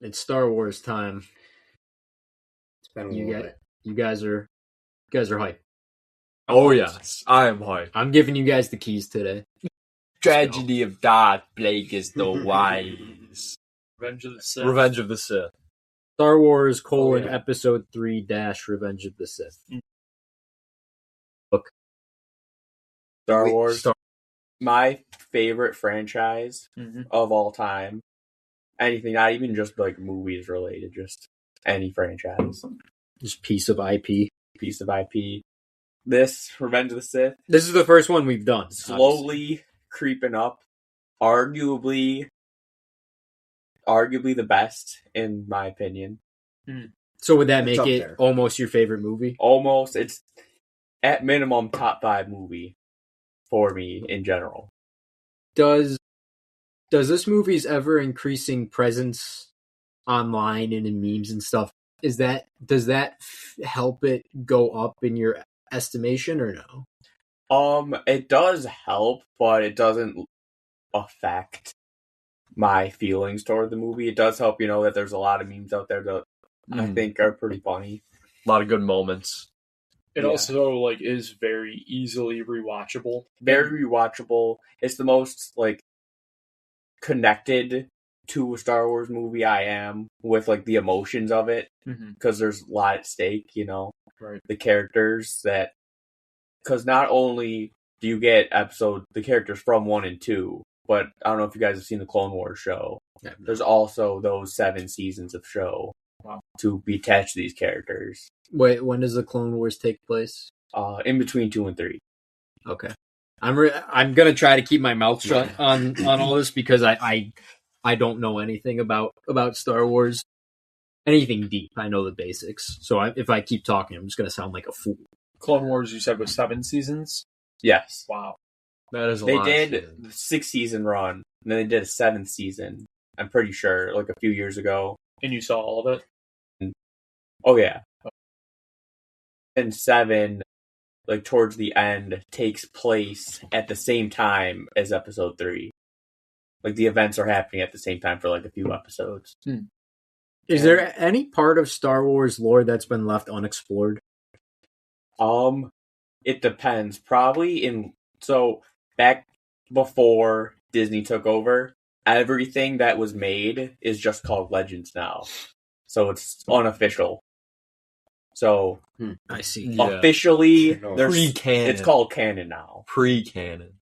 It's Star Wars time. It's been a You little get bit. you guys are hyped. Oh yes, I am hyped. I'm giving you guys the keys today. Tragedy of Darth Plagueis the Wise. Revenge of the Sith. Revenge of the Sith. Star Wars: yeah. Episode 3 - Revenge of the Sith. Star Wars. Star- My favorite franchise of all time. Anything, not even just like movies related, just any franchise. Just piece of IP. Piece of IP. This, Revenge of the Sith, This is the first one we've done. slowly creeping up. Arguably the best, in my opinion. So would that It's make up it there. almost your favorite movie? Almost, it's at minimum top 5 movie for me in general. Does this movie's ever increasing presence online and in memes and stuff, does that help it go up in your estimation or no? It does help, but it doesn't affect my feelings toward the movie. It does help, that there's a lot of memes out there that I think are pretty funny. A lot of good moments. It also is very easily rewatchable. Very rewatchable. It's the most connected to a Star Wars movie I am with the emotions of it, because there's a lot at stake. Right. The characters because not only do you get the characters from 1 and 2, but I don't know if you guys have seen the Clone Wars show. Yeah. There's also those 7 seasons of show to be attached to these characters. Wait, when does the Clone Wars take place? In between 2 and 3. Okay. I'm gonna try to keep my mouth shut on all this because I don't know anything about Star Wars. Anything deep. I know the basics. So if I keep talking, I'm just gonna sound like a fool. Clone Wars, you said, was 7 seasons? Yes. Wow. That is a They lot. did the 6-season run, and then they did a 7th season. I'm pretty sure, a few years ago. And you saw all of it? Oh yeah. And 7, towards the end, takes place at the same time as Episode 3. The events are happening at the same time for a few episodes. Is there any part of Star Wars lore that's been left unexplored? It depends. Probably back before Disney took over, everything that was made is just called Legends now. So it's unofficial. So I see. Yeah. officially, Pre-canon. it's called canon now. Pre-canon.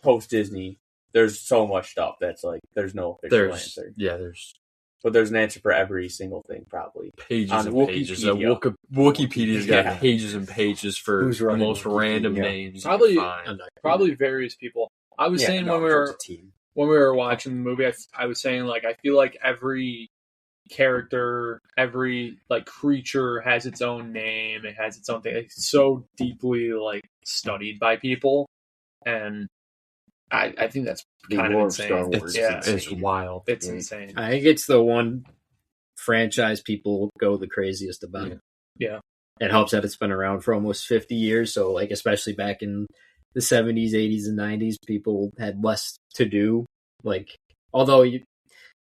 Post Disney, there's so much stuff that's there's no official answer. Yeah, there's But there's an answer for every single thing, probably. pages On and pages. Wikipedia. Wikipedia's got Yeah. pages and pages for Who's the running most Wikipedia? random names. Probably- you can find. Probably various people. I was saying when we it's were a team. watching the movie, I was saying I feel like every character, every creature has its own name. It has its own thing. It's so deeply studied by people, and I think that's The kind of lore of insane. Star Wars. Yeah. is It's insane. wild. It's Yeah. insane. I think it's the one franchise people go the craziest about. Yeah. It helps that it's been around for almost 50 years. So, especially back in the 70s, 80s, and 90s, people had less to do. Although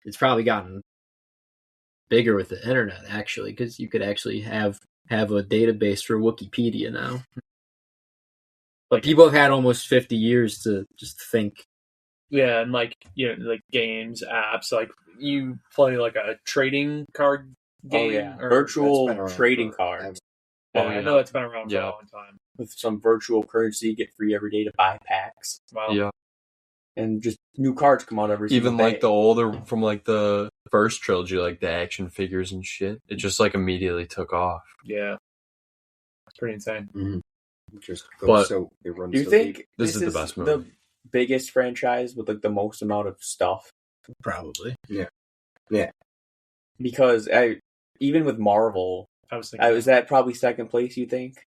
it's probably gotten bigger with the internet, actually, because you could actually have a database for Wikipedia now. But people have had almost 50 years to just think. Yeah, and games, apps, you play a trading card game. Oh yeah, or- virtual That's been around trading forever. cards. Oh, I know that's been around for Yeah. a long time. With some virtual currency, you get free every day to buy packs, Wow. Yeah. and just new cards come out every Even single day. the older from the first trilogy, the action figures and shit. It just immediately took off. Yeah. It's pretty insane. Just But- it runs Do you so think deep. This is the best movie. the biggest franchise with the most amount of stuff? Probably. Because even with Marvel, I was thinking. is that probably second place? You think?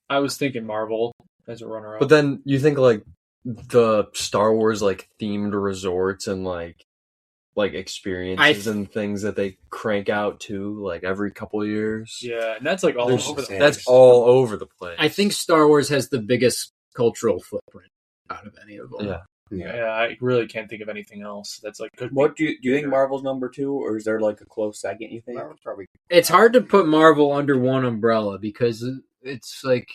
I was thinking Marvel as a runner-up. But then you think the Star Wars themed resorts and experiences and things that they crank out too every couple of years. yeah, and that's all There's- over the Yeah. place. That's all over the place. I think Star Wars has the biggest cultural footprint out of any of them. Yeah. Yeah, I really can't think of anything else that's like good. What do you think Marvel's number 2, or is there like a close second? You think? Marvel's probably. It's hard to put Marvel under one umbrella because it's like,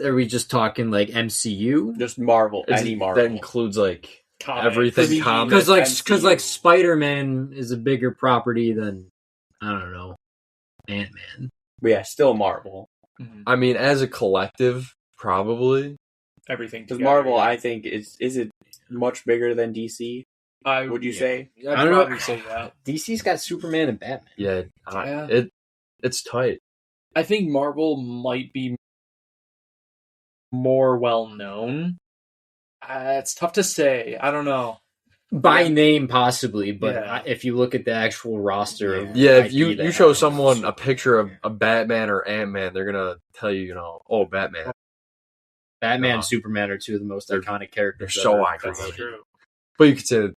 are we just talking like MCU? Just Marvel, any Marvel. That includes like Comics. everything comics. Because like MCU. Spider-Man is a bigger property than, I don't know, Ant-Man. But yeah, still Marvel. Mhm. I mean, as a collective, probably. Everything. Because together, Marvel, yeah. I think, is it much bigger than DC? Would you say? I'd I don't know. probably say that. DC's got Superman and Batman. Yeah, Yeah. it's tight. I think Marvel might be more well known. It's tough to say. I don't know. By Yeah. name, possibly, but Yeah. if you look at the actual roster of Yeah, if IP you that show have someone a Superman, picture of a Batman or Ant-Man, they're gonna tell you, oh, Batman. Batman Uh, and Superman are two of the most they're- iconic characters. they're so ever iconic. That's created. true. But you could say,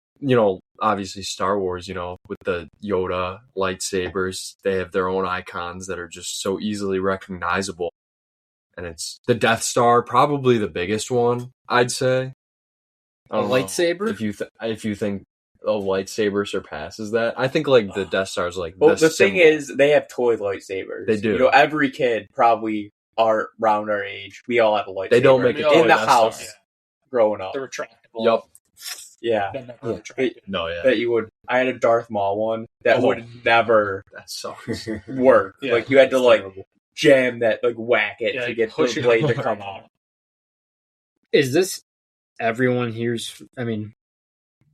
obviously Star Wars, with the Yoda lightsabers, they have their own icons that are just so easily recognizable. And it's the Death Star, probably the biggest one, I'd say. I A don't know lightsaber? if you think a lightsaber surpasses that, I think like the Death Star is like Well, the thing symbol. is, they have toy lightsabers. They do. Every kid probably around our age, we all have a lightsaber. They don't make We it all in have the Death house Star. Yeah. growing up. The retractable. Yup. Yeah, They're never Yeah. retracted. No, yeah, that you would. I had a Darth Maul one that Oh. would never that sucks. work. Yeah, Like you had to It's like terrible. jam that, like whack it Yeah, to like, get push the it blade to over. come out. Is this everyone here's? I mean,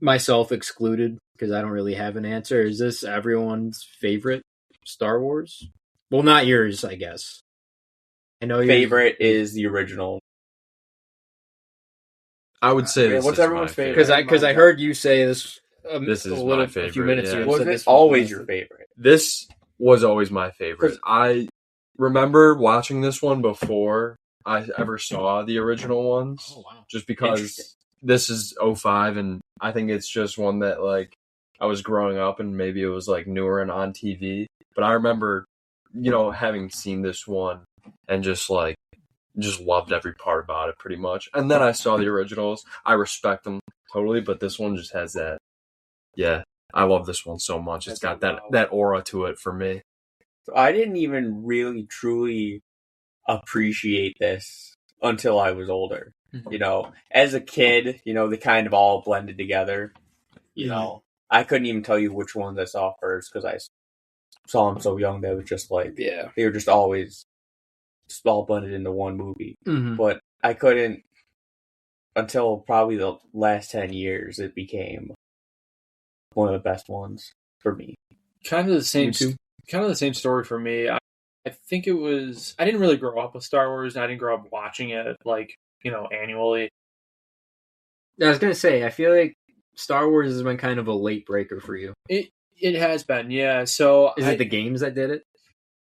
myself excluded, because I don't really have an answer. Is this everyone's favorite Star Wars? Well, not yours, I guess. I know yours Favorite is the original. I would say Yeah, this what's is everyone's my favorite? because I heard you say this. This is a my a few favorite, minutes yeah. ago. Was said it this always was- your favorite? This was always my favorite. 'Cause- I remember watching this one before I ever saw the original ones, Oh wow! just because Interesting. this is 05, and I think it's just one that like I was growing up and maybe it was like newer and on TV. But I remember, having seen this one and just loved every part about it pretty much. And then I saw the originals. I respect them totally, but this one just has that. Yeah, I love this one so much. It's got that aura to it for me. So I didn't even really truly appreciate this until I was older. Mhm. As a kid, they kind of all blended together. I couldn't even tell you which ones I saw first because I saw them so young that it was just like Yeah. they were just always just all blended into one movie. Mm-hmm. But I couldn't until probably the last 10 years. It became one of the best ones for me. Kind of the same. Me too. Kind of the same story for me. I think it was. I didn't really grow up with Star Wars. And I didn't grow up watching it annually. I was gonna say, I feel like Star Wars has been kind of a late breaker for you. It has been, yeah. So Is it the games that did it?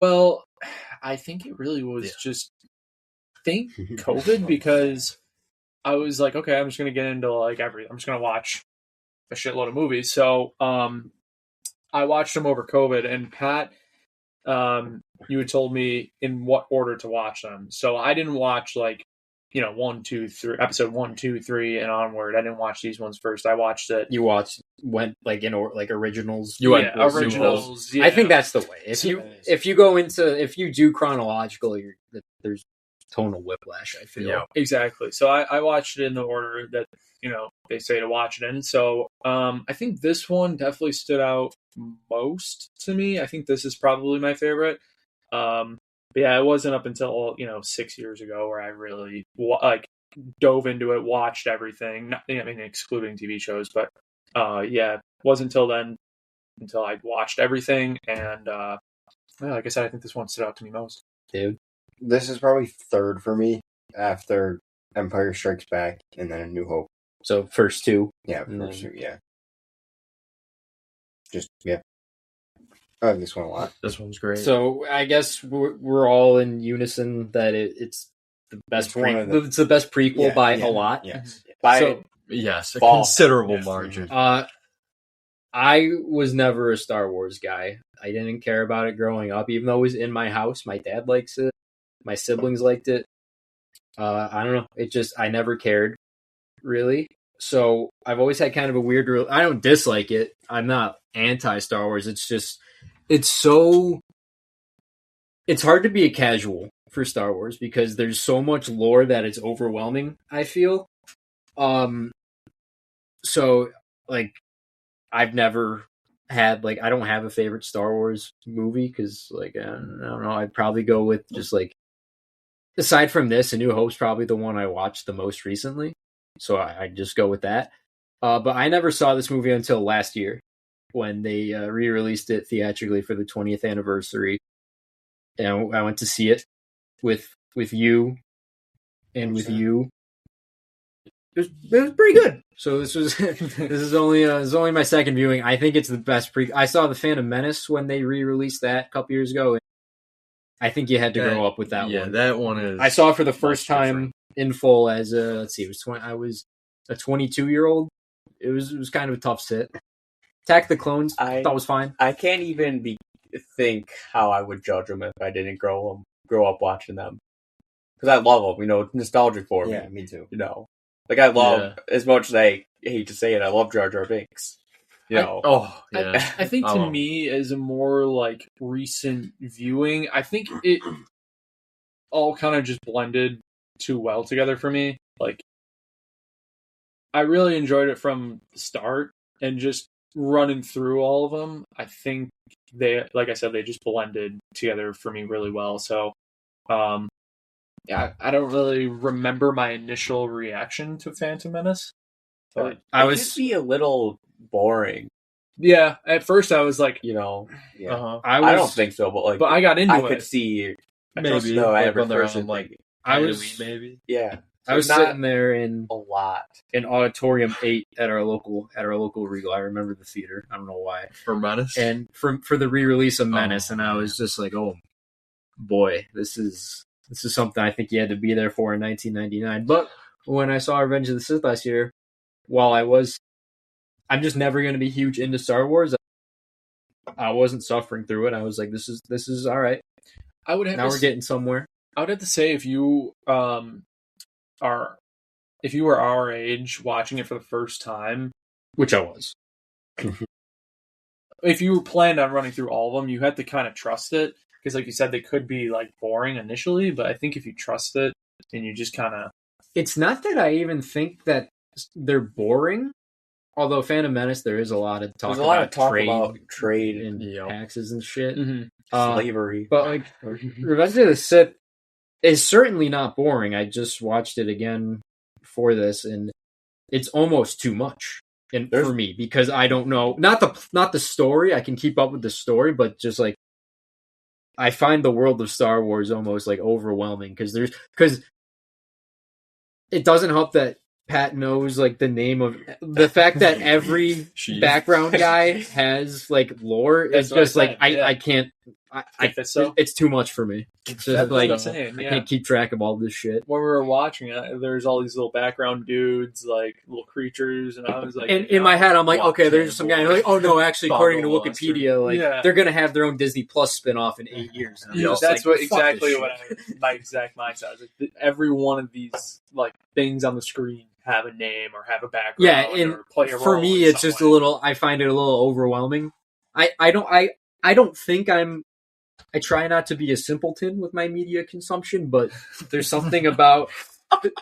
Well, I think it really was just COVID because I was like, okay, I'm just gonna get into everything. I'm just gonna watch a shitload of movies. So I watched them over COVID, and Pat, you had told me in what order to watch them. So I didn't watch 1, 2, 3, episode 1, 2, 3, and onward. I didn't watch these ones first. I watched it. You went originals. You went originals. Yeah. I think that's the way. So- If you do chronological, there's tonal whiplash. I feel. Yeah. Exactly. So I watched it in the order that they say to watch it in. So I think this one definitely stood out most to me. I think this is probably my favorite. But yeah, it wasn't up until 6 years ago where I really dove into it, watched everything. Excluding TV shows, but it wasn't until then until I watched everything. And like I said, I think this one stood out to me most. Dude. This is probably third for me after Empire Strikes Back and then A New Hope. So first two. Yeah, And first then- two, yeah. I like this one a lot. This one's great. So I guess we're all in unison that it's the best It's one of the- it's the best prequel Yeah, by yeah, a lot. Yes. By So yes, a Ball. considerable Yes. margin. I was never a Star Wars guy. I didn't care about it growing up, even though it was in my house. My dad likes it. My siblings liked it. I don't know. I never cared. really. So I've always had kind of a weird. I don't dislike it. I'm not anti Star Wars. It's just it's so it's hard to be a casual for Star Wars because there's so much lore that it's overwhelming. I feel. So like I've never had like I don't have a favorite Star Wars movie because like I don't know. I'd probably go with just like aside from this, A New Hope's probably the one I watched the most recently. So I just go with that. But I never saw this movie until last year when they re-released it theatrically for the 20th anniversary. And I went to see it with you and with you. It was pretty good. So this is only my second viewing. I think it's the best I saw The Phantom Menace when they re-released that a couple years ago. I think you had to grow up with that one. Yeah, that one is. I saw it for the first time in full as a I was a 22-year-old. It was kind of a tough sit. Attack the Clones, I thought was fine. I can't even think how I would judge them if I didn't grow up watching them. Because I love them, it's nostalgic for me. Yeah, me too. Like I love as much as I hate to say it, I love Jar Jar Binks. I think to me, as a more like recent viewing, I think it all kind of just blended too well together for me. Like, I really enjoyed it from the start, and just running through all of them, I think they, like I said, they just blended together for me really well. So, yeah, I don't really remember my initial reaction to Phantom Menace. But I was just be a little boring. Yeah, at first I was like, yeah. I don't think so, but I got into it. I could see maybe no, like average when they're person on like I was maybe yeah. I was sitting there in a lot in Auditorium 8 at our local Regal. I remember the theater. I don't know why. For Menace and for the re-release of Menace, and I was just like, oh boy, this is something I think you had to be there for in 1999. But when I saw Revenge of the Sith last year, while I'm just never going to be huge into Star Wars. I wasn't suffering through it. I was like, this is all right. We're getting somewhere. I would have to say if you were our age watching it for the first time, which I was, if you were planned on running through all of them, you had to kind of trust it because, like you said, they could be like boring initially. But I think if you trust it and you just kind of, it's not that I even think that they're boring. Although Phantom Menace, there is a lot of talk about trade and taxes and shit, slavery. But like Revenge of the Sith is certainly not boring. I just watched it again for this, and it's almost too much for me because I don't know not the story. I can keep up with the story, but just like I find the world of Star Wars almost like overwhelming because it doesn't help that Pat knows like the name of the fact that every background guy has like lore. It's just like I can't. It's too much for me. It's just like I can't keep track of all this shit. When we were watching it, there's all these little background dudes, like little creatures, and I was like, and in my head, I'm like, okay, there's some guy. Like, oh no, actually, according to Wikipedia, like they're gonna have their own Disney Plus spinoff in 8 years. That's like, my exact mindset. I was like, every one of these like things on the screen have a name or have a background. Yeah, and or play a role for me, it's just a little. I find it a little overwhelming. I don't think I try not to be a simpleton with my media consumption, but there's something about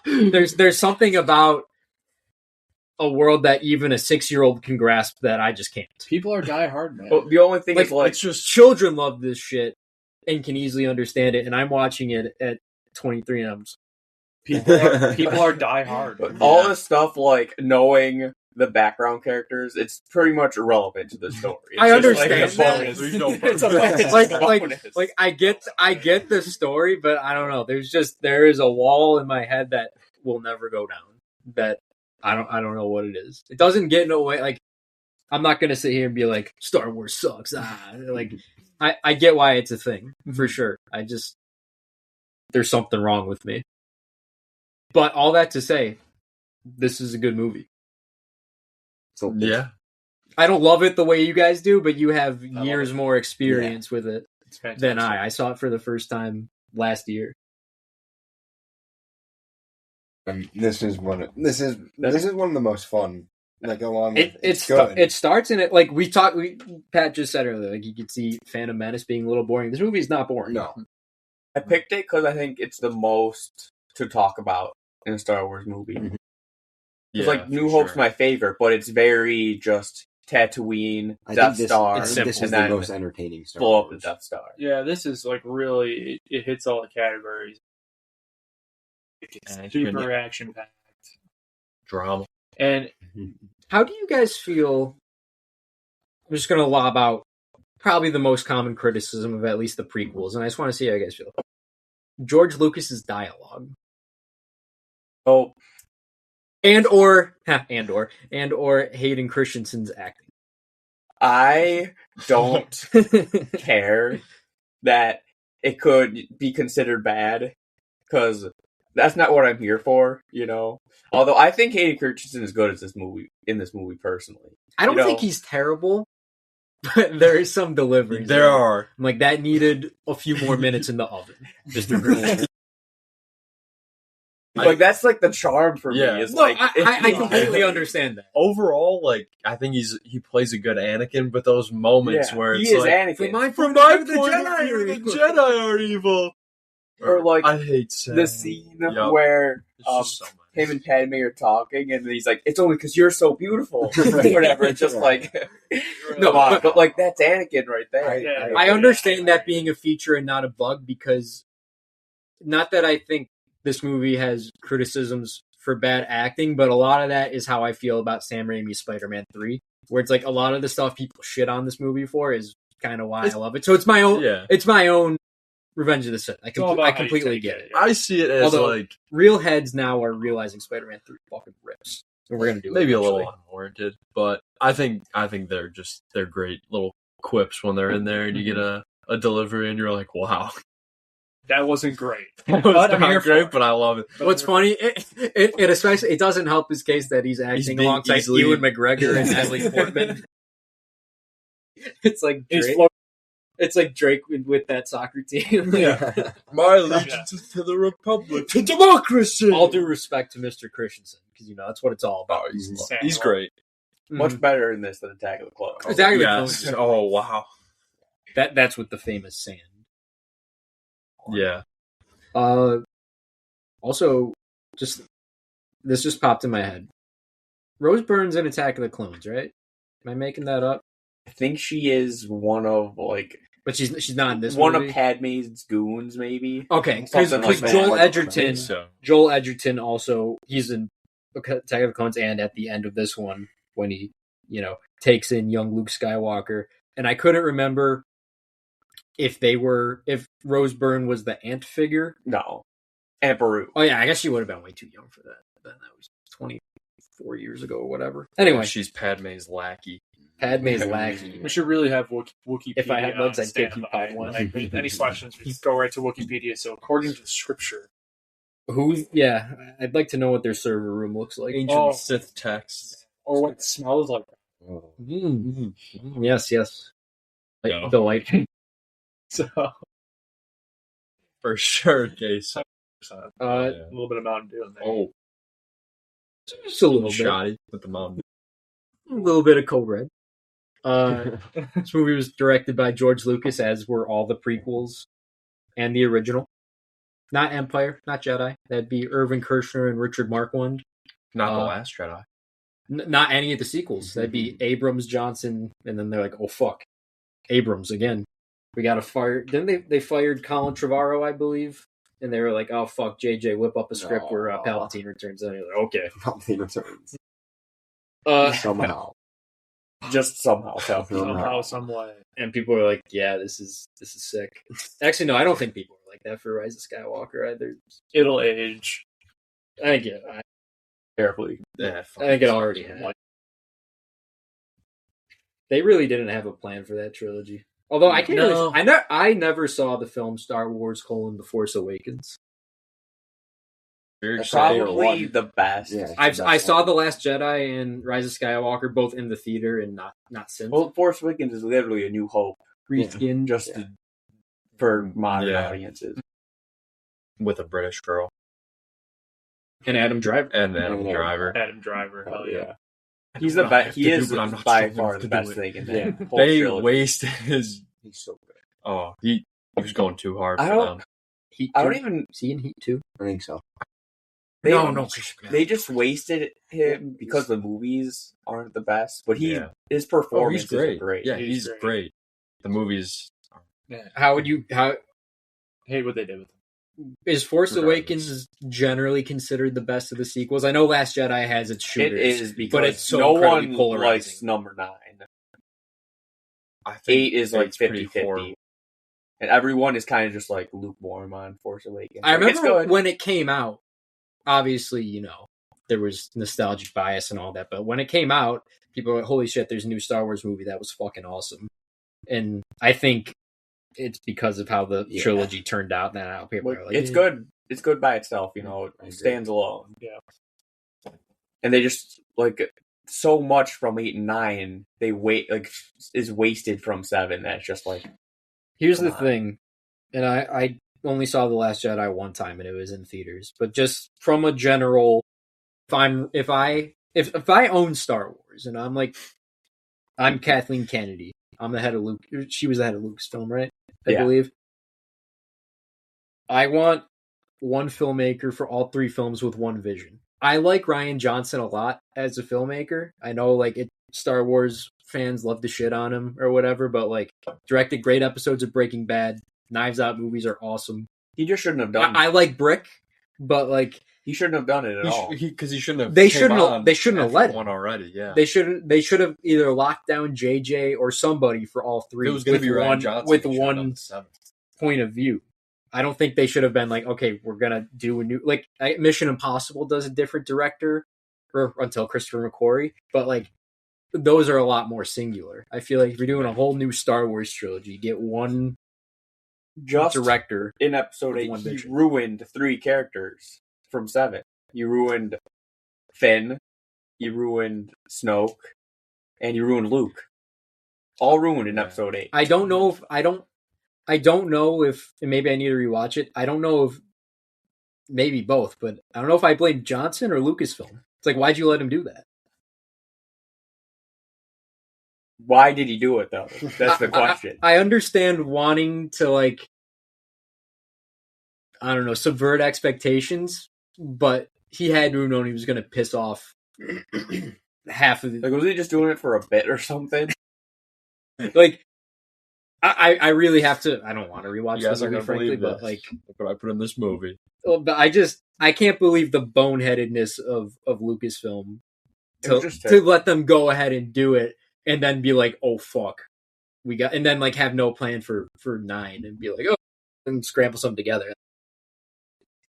there's something about a world that even a 6-year-old can grasp that I just can't. People are diehard, man. Well, the only thing is it's just children love this shit and can easily understand it, and I'm watching it at 23 and I'm just, people are diehard. But all this stuff like knowing the background characters, it's pretty much irrelevant to the story. It's I understand that. Like I get the story, but I don't know. There is a wall in my head that will never go down. That I don't know what it is. It doesn't get in a way like I'm not gonna sit here and be like Star Wars sucks. Like I get why it's a thing for sure. There's something wrong with me. But all that to say, this is a good movie. So yeah, I don't love it the way you guys do, but you have years more experience with it than I. I saw it for the first time last year. And this is one of the most fun. Like along with It good. starts in it like Pat just said earlier. Like you could see Phantom Menace being a little boring. This movie's not boring. No. I picked it because I think it's the most to talk about in a Star Wars movie. Mhm. It's like New Hope's my favorite, but it's very just Tatooine, Death Star, I think this and is the then most entertaining Star blow up the Wars. Death Star. Yeah, this is like really it hits all the categories. It's super action packed, drama. and How do you guys feel? I'm just gonna lob out probably the most common criticism of at least the prequels, and I just want to see how you guys feel. George Lucas's dialogue. Oh, And or Hayden Christensen's acting. I don't care that it could be considered bad because that's not what I'm here for, you know. Although I think Hayden Christensen is good as this movie personally. I don't think he's terrible, but there is some delivery. There are. I'm like that needed a few more minutes in the oven. Mr. Green. Like that's like the charm for me. Is like I completely understand that. Overall, like I think he plays a good Anakin, but those moments where it's like Anakin. From my point of view, the Jedi are evil. Or like I hate saying the scene where him and Padme are talking, and he's like, "It's only because you're so beautiful," or whatever. It's just like, no, but like that's Anakin right there. I understand that being a feature and not a bug because, not that I think this movie has criticisms for bad acting, but a lot of that is how I feel about Sam Raimi's Spider-Man 3, where it's like a lot of the stuff people shit on this movie for is kind of why I love it. So it's my own. Yeah. It's my own Revenge of the Sith. I completely get it. I see it as Although, like real heads now are realizing Spider-Man 3 fucking rips. And we're gonna do maybe it a little unwarranted, but I think they're great little quips when they're in there and you get a delivery and you're like, wow. That wasn't great. It was not great, but I love it. What's funny, it especially it doesn't help his case that he's acting alongside Ewan McGregor and Natalie Portman. It's like Drake. It's like Drake with that soccer team. Yeah. My allegiance is to the Republic, to democracy. All due respect to Mr. Christensen, because that's what it's all about. Oh, he's great. Much better in this than Attack of the Clones. Attack of the Clones. Oh wow. That's with the famous sand. Yeah. Also, this just popped in my head. Rose Byrne's in Attack of the Clones, right? Am I making that up? I think she is one of like, but she's not in this one movie? of Padme's goons, maybe. Okay, because like Joel that. Joel Edgerton also he's in Attack of the Clones and at the end of this one when he takes in young Luke Skywalker, and I couldn't remember if Rose Byrne was the aunt figure. No, Aunt Beru. Oh yeah, I guess she would have been way too young for that. Then that was 24 years ago or whatever. Anyway, she's Padme's lackey. Padme's lackey. We should really have Wikipedia. If I had legs, I'd give you one. Like, any questions, we go right to Wikipedia. So, according to Scripture, Yeah, I'd like to know what their server room looks like. Ancient Sith texts, or what it smells like. Yes. No. Delightful. So, for sure, Jason. A little bit of Mountain Dew in there. Oh, just a little bit. shoddy with the Mountain. A little bit of Code Red. This movie was directed by George Lucas, as were all the prequels and the original. Not Empire, not Jedi. That'd be Irvin Kershner and Richard Marquand. Not The Last Jedi. Not any of the sequels. That'd be Abrams, Johnson, and then they're like, oh fuck, Abrams again. We got to fire. Then they fired Colin Trevorrow, I believe, and they were like, oh fuck, JJ, whip up a script where Palpatine returns. And they're like, okay, Palpatine returns. Somehow. Just somehow. Somehow, some way. And people are like, yeah, this is sick. Actually, no, I don't think people are like that for Rise of Skywalker either. It'll age. I get it. Carefully. Yeah, I think it already had. They really didn't have a plan for that trilogy. Although I can't I never saw the film Star Wars: The Force Awakens. Probably the best. Yeah, I saw The Last Jedi and Rise of Skywalker both in the theater and not since. Well, Force Awakens is literally a New Hope. Reskin Just for modern audiences. With a British girl. And Adam Driver. And Adam Yeah. Driver. Adam Driver. Hell yeah. He's the best. He is but I'm not by strong far enough the to do best it. thing in Yeah. that whole They trilogy. wasted his. He's so good. Oh, he was going too hard I for don't- them. Heat I 2. don't even. See in Heat 2. I think so. They, No. They just wasted him because the movies aren't the best, but Yeah. his Oh, performances he's great. are great. Yeah, He's he's great. great. The movies. Yeah. How would you... How Hate what they did with him. is Force Regardless. Awakens generally considered the best of the sequels? I know Last Jedi has its It shooters. is because but it's so no incredibly one polarizing. likes number 9. I think 8 is like eight's pretty 50-50. horrible. And everyone is kind of just like lukewarm on Force Awakens. I Like, it's remember good. when it came out, obviously, you know, there was nostalgic bias and all that, but when it came out, people were like, holy shit, there's a new Star Wars movie that was fucking awesome. And I think it's because of how the Yeah. trilogy turned out that now people Like, are like, it's "Eh." good. It's good by itself, you know. I It agree. stands alone. Yeah. And they just like so much from 8 and 9. They is wasted from 7. That's just like Here's Come the on. thing, and I only saw The Last Jedi one time, and it was in theaters. But just from a general, if I own Star Wars, and I'm Kathleen Kennedy, I'm the head of Luke. She was the head of Lucasfilm, right? I Yeah. believe. I want one filmmaker for all 3 films with one vision. I like Ryan Johnson a lot as a filmmaker. I know, like, Star Wars fans love to shit on him or whatever, but like, directed great episodes of Breaking Bad. Knives Out movies are awesome. he just shouldn't have done. I like Brick, but like, He shouldn't have done it at all. Because he shouldn't have. They came shouldn't have- on they shouldn't have after let him. one already. Yeah. they should have either locked down JJ or somebody for all 3 If it was going to with be Ryan one Johnson, with he should've done one the 7th. point of view. I don't think they should have been like, okay, we're gonna do a new Mission Impossible does a different director, or until Christopher McQuarrie, but like those are a lot more singular. I feel like if you're doing a whole new Star Wars trilogy, get one Just director. in episode with 8, one he vision. ruined 3 characters from 7. You ruined Finn, you ruined Snoke, and you ruined Luke. All ruined in Yeah. episode 8. I don't know if and maybe I need to rewatch it. I don't know if maybe both, but I don't know if I blame Johnson or Lucasfilm. It's like, why'd you let him do that? Why did he do it though? That's the question. I understand wanting to like, I don't know, subvert expectations, but he had to have known he was going to piss off half of the Like, was he just doing it for a bit or something? like. I really have to. I don't want to rewatch You guys the are movie, going to frankly, believe but this. like, Look what I put in this movie. but I can't believe the boneheadedness of Lucasfilm It was to, just to let them go ahead and do it and then be like, oh fuck, and then like have no plan for 9 and be like, oh, and scramble something together.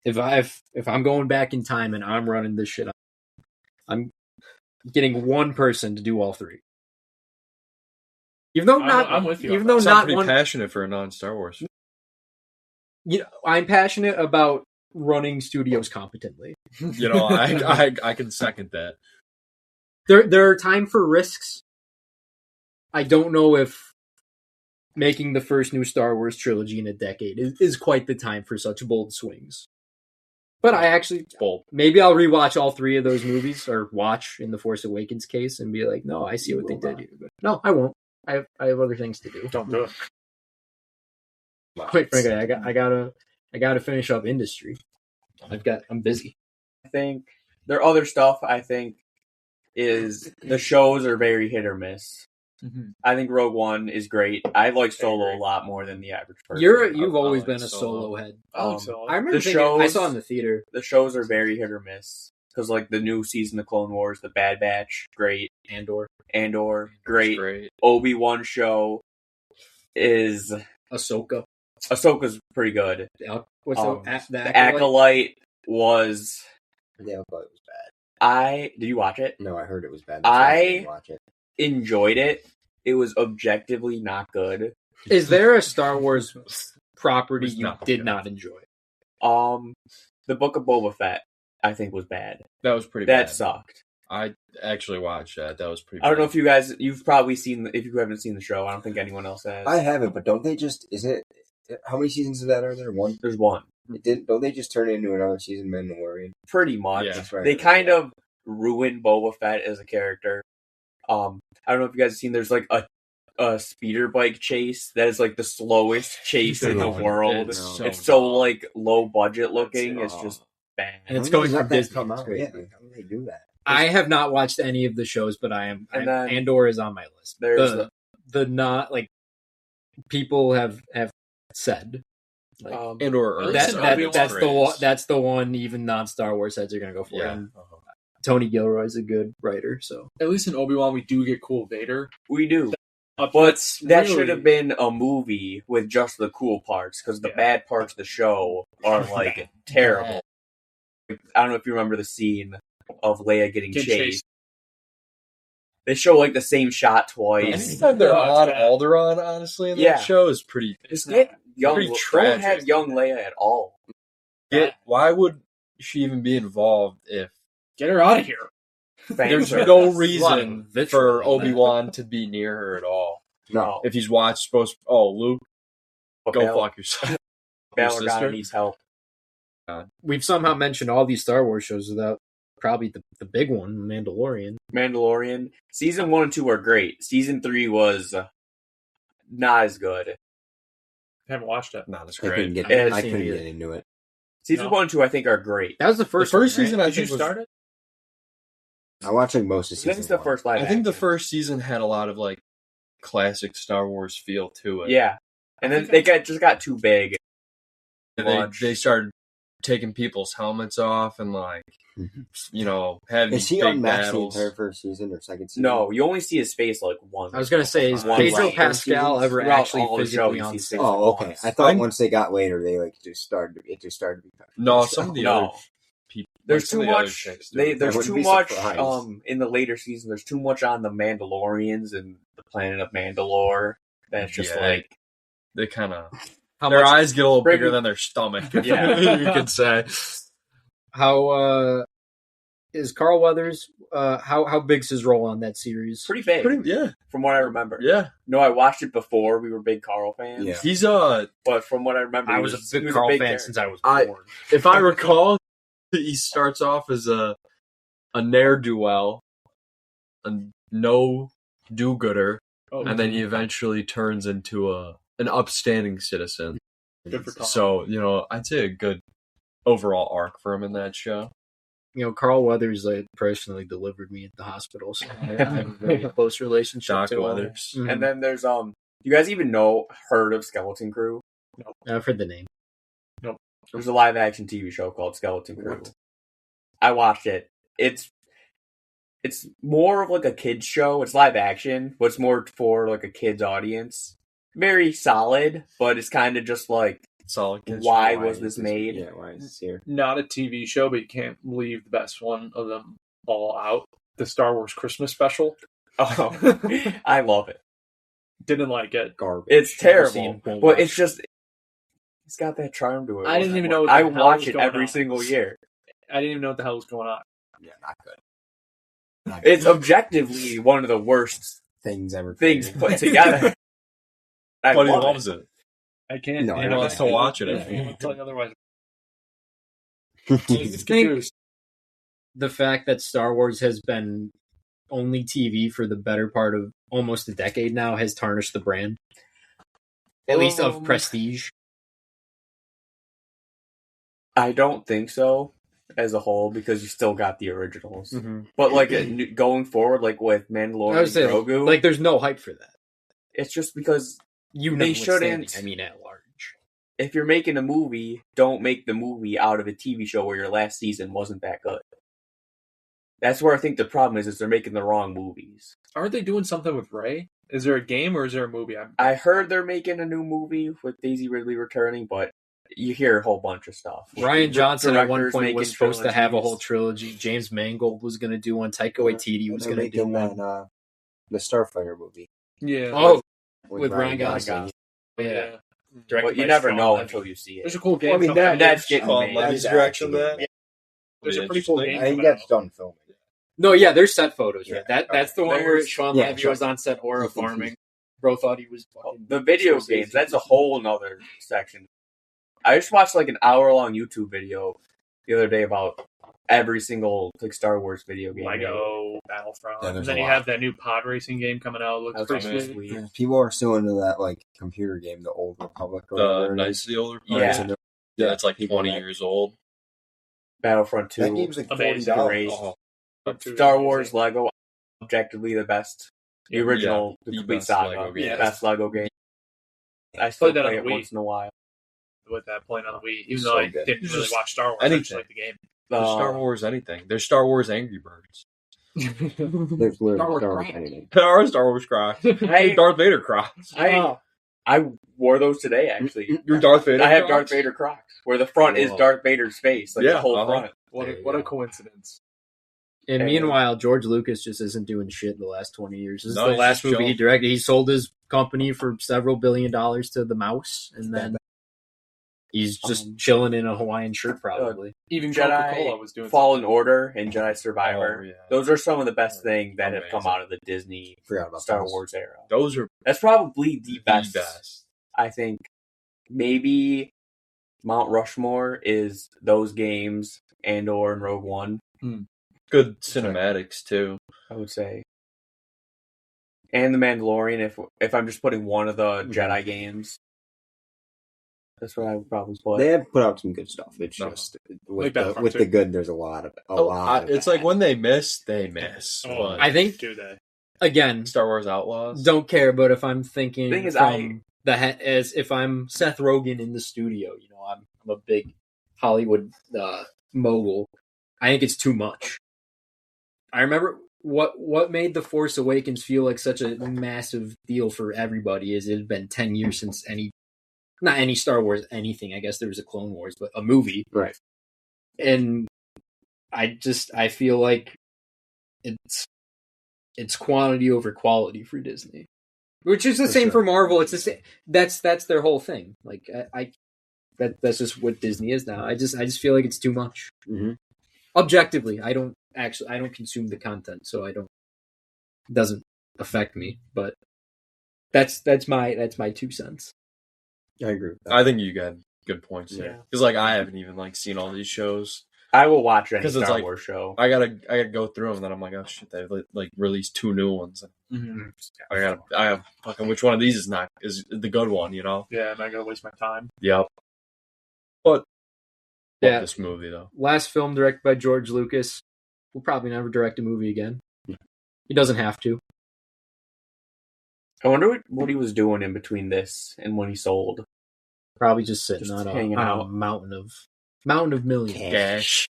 If I'm going back in time and I'm running this shit, I'm getting one person to do all 3. Even though I'm with you on even that. though Sound not pretty one, passionate for a non-Star Wars. you know, I'm passionate about running studios competently. You know, I can second that. There are time for risks. I don't know if making the first new Star Wars trilogy in a decade is quite the time for such bold swings. But I actually, maybe I'll rewatch all 3 of those movies, or watch in the Force Awakens case, and be like, no, I see what they did here. But no, I won't. I have other things to do. Don't do it. Quite frankly, I gotta finish up Industry. I'm busy. I think their other stuff, I think, is the shows are very hit or miss. Mhm. I think Rogue One is great. I like Solo a lot more than the average person. You've always like been a Solo. Solo head. I like Um, Solo. I remember The thinking, I shows- saw it in the theater. The shows are very hit or miss. Because, like, the new season of Clone Wars, The Bad Batch, great. Andor, great. Great. Obi-Wan show is... Ahsoka. Ahsoka's pretty good. What's The the Acolyte was... Yeah, I thought it was bad. Did you watch it? No, I heard it was bad. That's why I- didn't watch it. Enjoyed it. It was objectively not good. Is there a Star Wars property It's you not did good. not enjoy? The Book of Boba Fett, I think, was bad. That was pretty That bad. sucked. I actually watched that. That was pretty I don't bad. know if you've probably seen, if you haven't seen the show, I don't think anyone else has. I haven't, but don't they just? Is it? How many seasons of that are there? One. There's one. Don't they just turn it into another season of Mandalorian? Pretty much. Yeah. That's right. They kind of ruined Boba Fett as a character. I don't know if you guys have seen. There's like a speeder bike chase that is like the slowest chase in the God. world. It's It's so so like low budget looking. It's Oh. just bad. And it's When going does from that Disney. come It's out? great. Yeah, like, how do they do that? I have not watched any of the shows, but And then- Andor is on my list. There's The not like people have said like, And/or At least that, in that Obi-Wan that's the praise. one that's the one even non Star Wars heads are gonna go for. Yeah. And Tony Gilroy's a good writer, so At least in Obi-Wan, we do get cool Vader. we do. But But that's that really- should have been a movie with just the cool parts, because the Yeah. bad parts of the show are like terrible. I don't know if you remember the scene of Leia getting Get chased. chased. They show like the same shot twice. Anytime they're No, it's on bad. Alderaan, honestly, in Yeah. that show is pretty. Just get young. pretty Don't tragic. have young Leia at all. Why would she even be involved if Get her out of here. there's Fan no service. reason vitriol for in that. Obi-Wan to be near her at all? No. If he's supposed, Luke, But go Bal- fuck yourself. Your Bal sister? Organa needs help. we've somehow mentioned all these Star Wars shows without probably the big one, Mandalorian. Mandalorian. Season 1 and 2 are great. Season 3 was not as good. Haven't watched it. Not as I couldn't great. get. I haven't I seen couldn't it get either. into it. Season No. 1 and 2 I think are great. That was the The first first one, season, right? I Did you think, was. start it? I watched like most of I season think it's the one. first live I think the action. first season had a lot of like classic Star Wars feel to it. Yeah. And then they just got too big. They started taking people's helmets off and like having Is he big unmasked battles. the entire first season or second season? No, you only see his face like once. I was gonna say, is One Pedro light. Pascal ever Throughout actually all the show, physically you on see set? face Oh, like okay. once. I thought I- once they got later, they like just started. It just started to become. No, some of the other No. people. There's like some too of the other much. chicks do it. There's wouldn't too be much surprised. in the later season. There's too much on the Mandalorians and the planet of Mandalore. That's just Yeah. like They kind of How their much? eyes get a little Bring- bigger than their stomach. Yeah. You could say. How is Carl Weathers? How big's his role on that series? pretty big Yeah, from what I remember. yeah. No, I watched it before. We were big Carl fans. Yeah. He's But from what I remember, I he was a he big was Carl fan character. since I was I- born. if I recall, he starts off as a ne'er do well, a no do gooder, Oh, and then he eventually turns into an upstanding citizen. good for Colin. So I'd say a good overall arc for him in that show. Carl Weathers personally delivered me at the hospital, so I have a very close relationship Doc to him. Weathers. Mhm. And then there's you guys even heard of Skeleton Crew? I've heard the name. There's a live action TV show called Skeleton Crew. I watched it. It's more of like a kids show. It's live action, but it's more for like a kids audience. Very solid, but it's kind of just like, Solid kids. why Why was is this this- made? Yeah, why is this here? Not a TV show, but you can't leave the best one of them all out. The Star Wars Christmas special. Oh, I love it. Didn't like it. Garbage. It's Never terrible, seen, won't but watch. it's just it's got that charm to it. I didn't even know what I the hell watch was it going every on. single year. I didn't even know what the hell was going on. Yeah, not good. Not It's good. objectively one of the worst things ever. things created. put together. I But he love loves it. I can't. No, He wants to watch it. I'm telling you otherwise. I It's think confused. the fact that Star Wars has been only TV for the better part of almost a decade now has tarnished the brand, at least of prestige. I don't think so as a whole, because you still got the originals. Mm-hmm. But like going forward, like with I Mandalorian was saying, and Grogu, like, there's no hype for that. it's just because You They notwithstanding, shouldn't- I mean, at large. if you're making a movie, don't make the movie out of a TV show where your last season wasn't that good. That's where I think the problem is they're making the wrong movies. Aren't they doing something with Ray? Is there a game or is there a movie? I heard they're making a new movie with Daisy Ridley returning, but you hear a whole bunch of stuff. Ryan Johnson at one Directors point was making supposed to have a trilogies. whole trilogy. James Mangold was going to do one. Taika Waititi was They're going to do making one. that the Starfighter movie Yeah. Oh, with Ryan Gosling. Gosling. Yeah. yeah. Directed But you by never Sean know Levy. until you see There's it. a cool game. Well, I mean, coming out. that's getting Sean made. Levy's That's direction actually- that. There's a Be pretty cool interesting. game. I think coming that's out. done filming. No, yeah, there's set photos. Yeah, Yeah, that's the one where There's- Sean yeah, Levy Sean- was on set Aura farming. Bro thought he was fucking The video Scorsese. games, that's a whole nother section. I just watched like an hour-long YouTube video the other day about every single like Star Wars video game. Lego, Battlefront, Yeah, and there's then a you lot. have that new pod racing game coming out. Looks That's pretty pretty sweet. sweet. Yeah, people are still into that like computer game, the Old Republic or The whatever. it Knights is. of the Old Yeah. Republic. Yeah, it's like people 20 that- years old. Battlefront 2. That game's like Amazing. $40. Great. Oh, Star Wars Lego, objectively the best. The original, the the complete best saga. Lego game. Yeah. Best Lego game. I still Played that play on it the Wii. once in a while. With that playing on the Wii, even So though I good. didn't really Just watch Star Wars, I just anything. like the game. There's Star Wars anything. There's Star Wars Angry Birds. There's literally Star Wars Star Wars Crocs. anything. There are Star Wars Crocs. Hey, Darth Vader Crocs. I wore those today, actually. Your Darth Vader I have Crocs? Darth Vader Crocs, where the front is Whoa. Darth Vader's face, like Yeah, the whole uh-huh. front. What There you a go. coincidence! And And- meanwhile, George Lucas just isn't doing shit in the last 20 years. This No, is the he's last just movie he chilling. directed. He sold his company for several $billion to the mouse, and then he's just chilling in a Hawaiian shirt, probably. Even Jedi Coca-Cola was doing Fallen Order and Jedi Survivor. Oh, yeah. Those are some of the best things that have come Amazing. out of the Disney Forgot about Star those. Wars era. Those are That's probably the the best. best. I think maybe Mount Rushmore is those games and Rogue One, Good cinematics, too. I would say. And The Mandalorian, if I'm just putting one of the Jedi games. That's what I would probably put. They have put out some good stuff. It's No. just Like with, Battlefront with 2. the good, there's a lot of it. It's like when they miss, they miss. Oh, But I think, do they? again, Star Wars Outlaws. don't care, but if I'm thinking Thing is, from as if I'm Seth Rogen in the studio, I'm a big Hollywood mogul. I think it's too much. I remember what made The Force Awakens feel like such a massive deal for everybody is it had been 10 years since not any Star Wars anything. I guess there was a Clone Wars, but a movie. Right. And I feel like it's quantity over quality for Disney. Which is the For same sure. for Marvel. It's the same. That's their whole thing. Like that's just what Disney is now. I just feel like it's too much. Mm-hmm. Objectively, I don't consume the content, so it doesn't affect me. But that's my 2 cents. I agree with that. I think you got good points there. Yeah. Because like I haven't even like seen all these shows. I will watch any 'Cause it's Star like- Wars show. I gotta go through them. Then I'm like, oh shit, they like released 2 new ones. Mm-hmm. I have fucking which one of these is the good one, Yeah, am I gonna waste my time? Yep. But Yeah. this movie though. Last film directed by George Lucas. Will probably never direct a movie again. He doesn't have to. I wonder what he was doing in between this and when he sold. Probably just sitting Just on hanging a out. mountain of millions. Gash.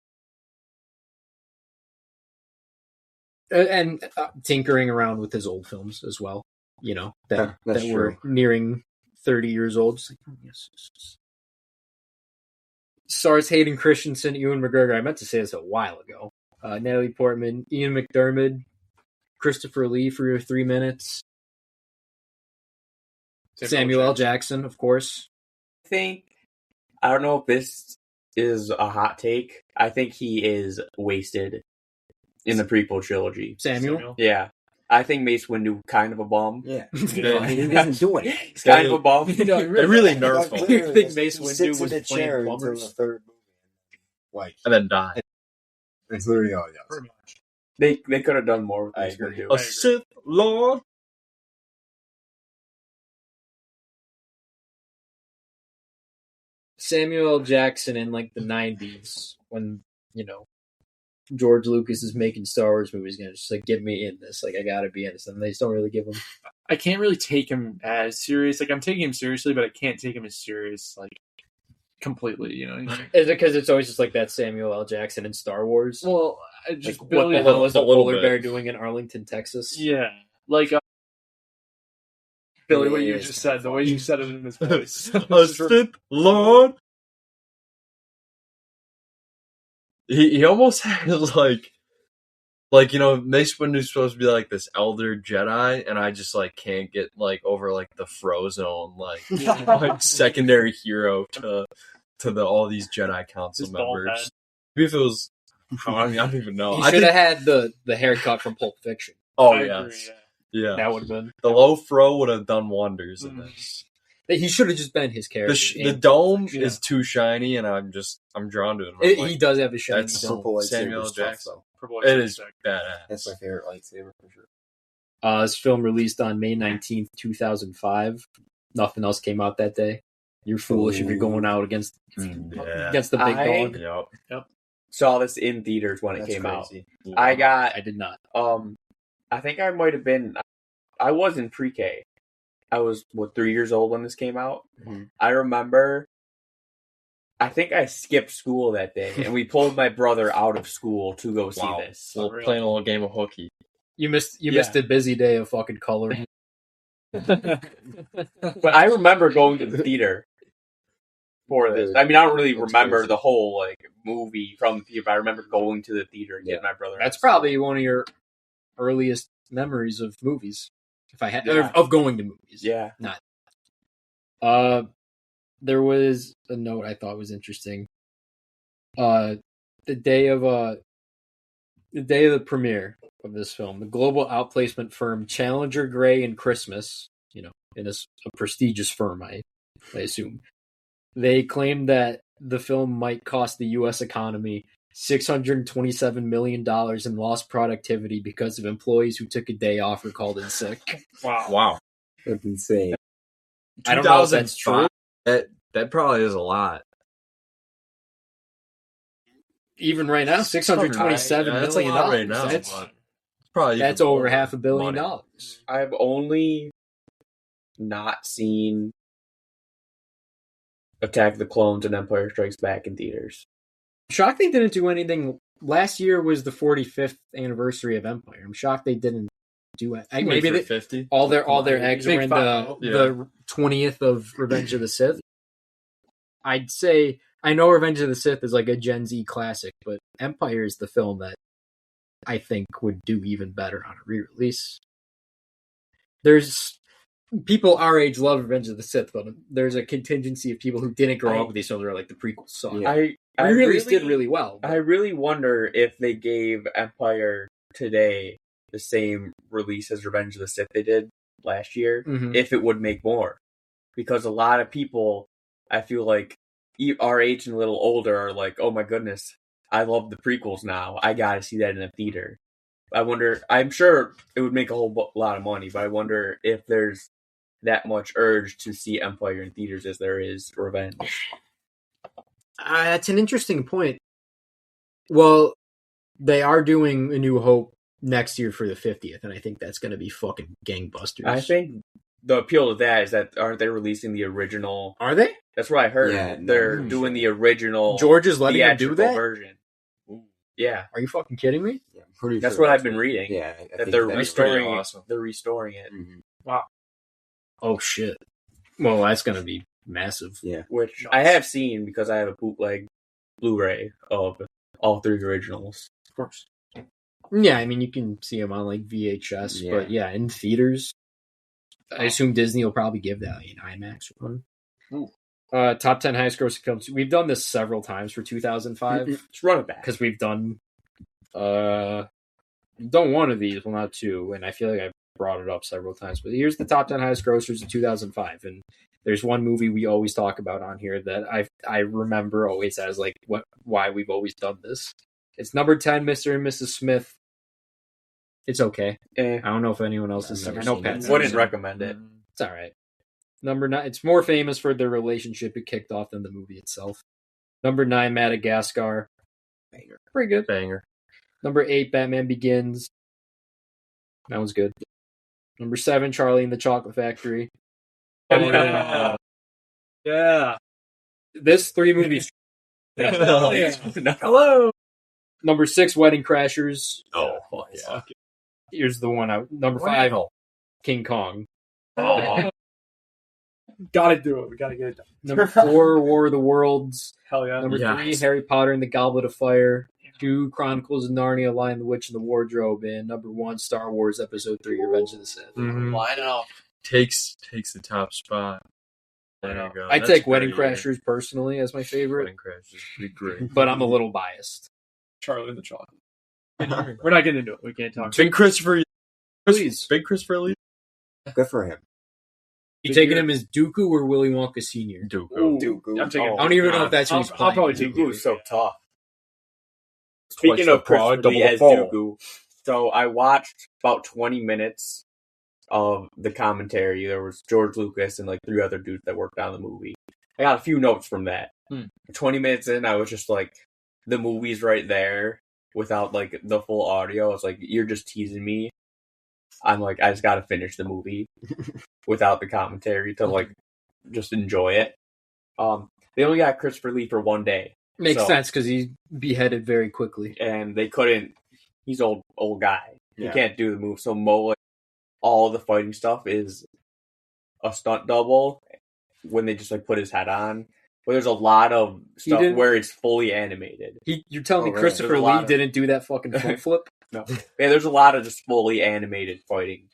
And tinkering around with his old films as well. Yeah, That that's were true. nearing 30 years old. Just like, oh, yes. Stars Hayden Christensen, Ewan McGregor. I meant to say this a while ago. Natalie Portman, Ian McDermott, Christopher Lee for 3 minutes. Samuel L. Jackson, of course. I don't know if this is a hot take. I think he is wasted in the prequel trilogy. Samuel. Yeah. I think Mace Windu kind of a bum. Yeah. Yeah. He doesn't do it. He's kind of a bum. No, They really nerfed him. You think Mace He Windu sits was in a playing chair until plumbers? the third movie. Like, And then die. it's literally all he does. Pretty much. They could have done more with I Mace agree. Windu. A Sith Lord. Samuel L. Jackson in like the 90s when, George Lucas is making Star Wars movies, just like, get me in this. Like, I gotta be in this. And they just don't really give him. I can't really take him as serious. Like, I'm taking him seriously, but I can't take him as serious, like, completely, Is it because it's always just like that Samuel L. Jackson in Star Wars? Well, I just Like, Billy, what the hell is a a little polar bit. bear doing in Arlington, Texas? yeah. Like, Billy, what Yeah, you it's just kinda said, the way you said it in his voice. A Sith Lord. He almost has like Mace Windu's supposed to be like this elder Jedi, and I just like can't get like over like the Frozone like secondary hero to all these Jedi Council His bald members. head. Maybe if it was, I don't even know. He I should think, have had the haircut from Pulp Fiction. oh I yes, agree, yeah. yeah. That would have been. The low fro would have done wonders in Mm. this. He should have just been his character. The dome is too shiny, and I'm drawn to him. He does have a shiny That's dome. Samuel lightsaber's Jackson. tough, Purple It lightsaber is sick. badass. That's my favorite lightsaber for sure. This film released on May 19th, 2005. Nothing else came out that day. You're foolish if you're going out against Yeah. the big I- dog. Yep. Saw this in theaters when it That's came crazy. out. I did not. think I might have been. I was in pre-K. I was 3 years old when this came out. Mhm. I remember. I think I skipped school that day, and we pulled my brother out of school to go see Wow. this. So playing a little game of hooky. You missed Yeah. a busy day of fucking coloring. But I remember going to the theater for this. I mean, I don't really That's remember crazy. the whole movie from the theater, but I remember going to the theater and getting my brother. That's out of school. probably one of your earliest memories of movies. If I had Yeah. of going to movies. Yeah. There was a note I thought was interesting. The day of the premiere of this film, the global outplacement firm Challenger Gray and Christmas, in a prestigious firm, I assume, they claimed that the film might cost the U.S. economy $627 million in lost productivity because of employees who took a day off or called in sick. Wow. That's insane. I don't know if that's true. That probably is a lot. Even right now, $627 Yeah, that's a million lot right now. That's, but it's probably that's even over more $500 million. money. I've only not seen Attack of the Clones and Empire Strikes Back in theaters. Shocked they didn't do anything. Last year was the 45th anniversary of Empire. I'm shocked they didn't do it. Maybe they, 50. all their eggs Big were in five. the 20th of Revenge of the Sith. I'd say I know Revenge of the Sith is like a Gen Z classic, but Empire is the film that I think would do even better on a re-release. There's people our age love Revenge of the Sith, but there's a contingency of people who didn't grow up with these films that are like the prequels suck. Yeah. I Re-release did really well. I really wonder if they gave Empire today the same release as Revenge of the Sith they did last year, Mhm. if it would make more. Because a lot of people, I feel like, our age and a little older are like, oh my goodness, I love the prequels now. I gotta see that in a theater. I wonder, I'm sure it would make a whole lot of money, but I wonder if there's that much urge to see Empire in theaters as there is Revenge. That's an interesting point. Well, they are doing A New Hope next year for the 50th, and I think that's going to be fucking gangbusters. I think the appeal to that is that aren't they releasing the original? Are they? That's what I heard. Yeah, They're no. doing the original George is letting them do theatrical that? version. Yeah, Are you fucking kidding me? Yeah, I'm pretty that's sure what I've been reading. Yeah, I that think they're that's restoring. pretty awesome. They're restoring it, Mhm. Oh, shit. Well, that's going to be massive. Yeah. which I have seen because I have a bootleg Blu-ray of all three originals. Of course. Yeah, I mean, you can see them on, like, VHS, Yeah. but yeah, in theaters, I assume Disney will probably give that an IMAX one. Ooh. Top 10 highest grossing films. We've done this several times for 2005. Just run it back. Because we've done one of these, well, not two, and I feel like I've brought it up several times. But here's the top 10 highest grossers in 2005, and there's one movie we always talk about on here that I remember always as like why we've always done this. It's number 10, Mr. and Mrs. Smith. It's okay. I don't know if anyone else has seen it. I know Pat. Wouldn't recommend it. It's all right. Number 9. It's more famous for the relationship it kicked off than the movie itself. Number 9, Madagascar. Banger. Pretty good. Banger. Number 8, Batman Begins. That was good. Number 7, Charlie and the Chocolate Factory. Oh, yeah. Yeah. This 3 movies. Hello. Number 6, Wedding Crashers. Oh, fuck yeah. Here's the one out. Number 5, King Kong. Oh. Gotta do it. We gotta get it done. Number 4, War of the Worlds. Hell yeah. Number 3, Yes. Harry Potter and the Goblet of Fire. 2, Chronicles of Narnia, Lion, the Witch, and the Wardrobe. And number 1, Star Wars Episode 3, Revenge of the Sith. Line up. Takes the top spot. There you go. I That's take Wedding pretty Crashers personally as my favorite, Wedding Crashers is pretty great. but I'm a little biased. Charlie and the Chocolate. We're not getting into it. We can't talk. Big Christopher. Please. Big Christopher Lee. Good for him. You taking him as Dooku or Willy Wonka Sr.? Dooku. Ooh, Dooku. I'm taking. Oh, I don't even know if that's who I'll, he's I'll playing. probably take Dooku is so tough. Twice Speaking the of Christopher pride, double Lee the as fall. Dooku, so I watched about 20 minutes of the commentary. There was George Lucas and like 3 other dudes that worked on the movie. I got a few notes from that. 20 minutes in, I was just like, the movie's right there without like the full audio. I was like, you're just teasing me. I'm like, I just got to finish the movie without the commentary to like just enjoy it. They only got Christopher Lee for 1 day. Makes sense because he's beheaded very quickly. And they couldn't. He's old guy. Yeah. He can't do the move. So all the fighting stuff is a stunt double when they just like put his head on. But there's a lot of stuff where it's fully animated. You're telling me really? Christopher There's a Lee lot of- didn't do that fucking front flip? No, yeah, there's a lot of just fully animated fighting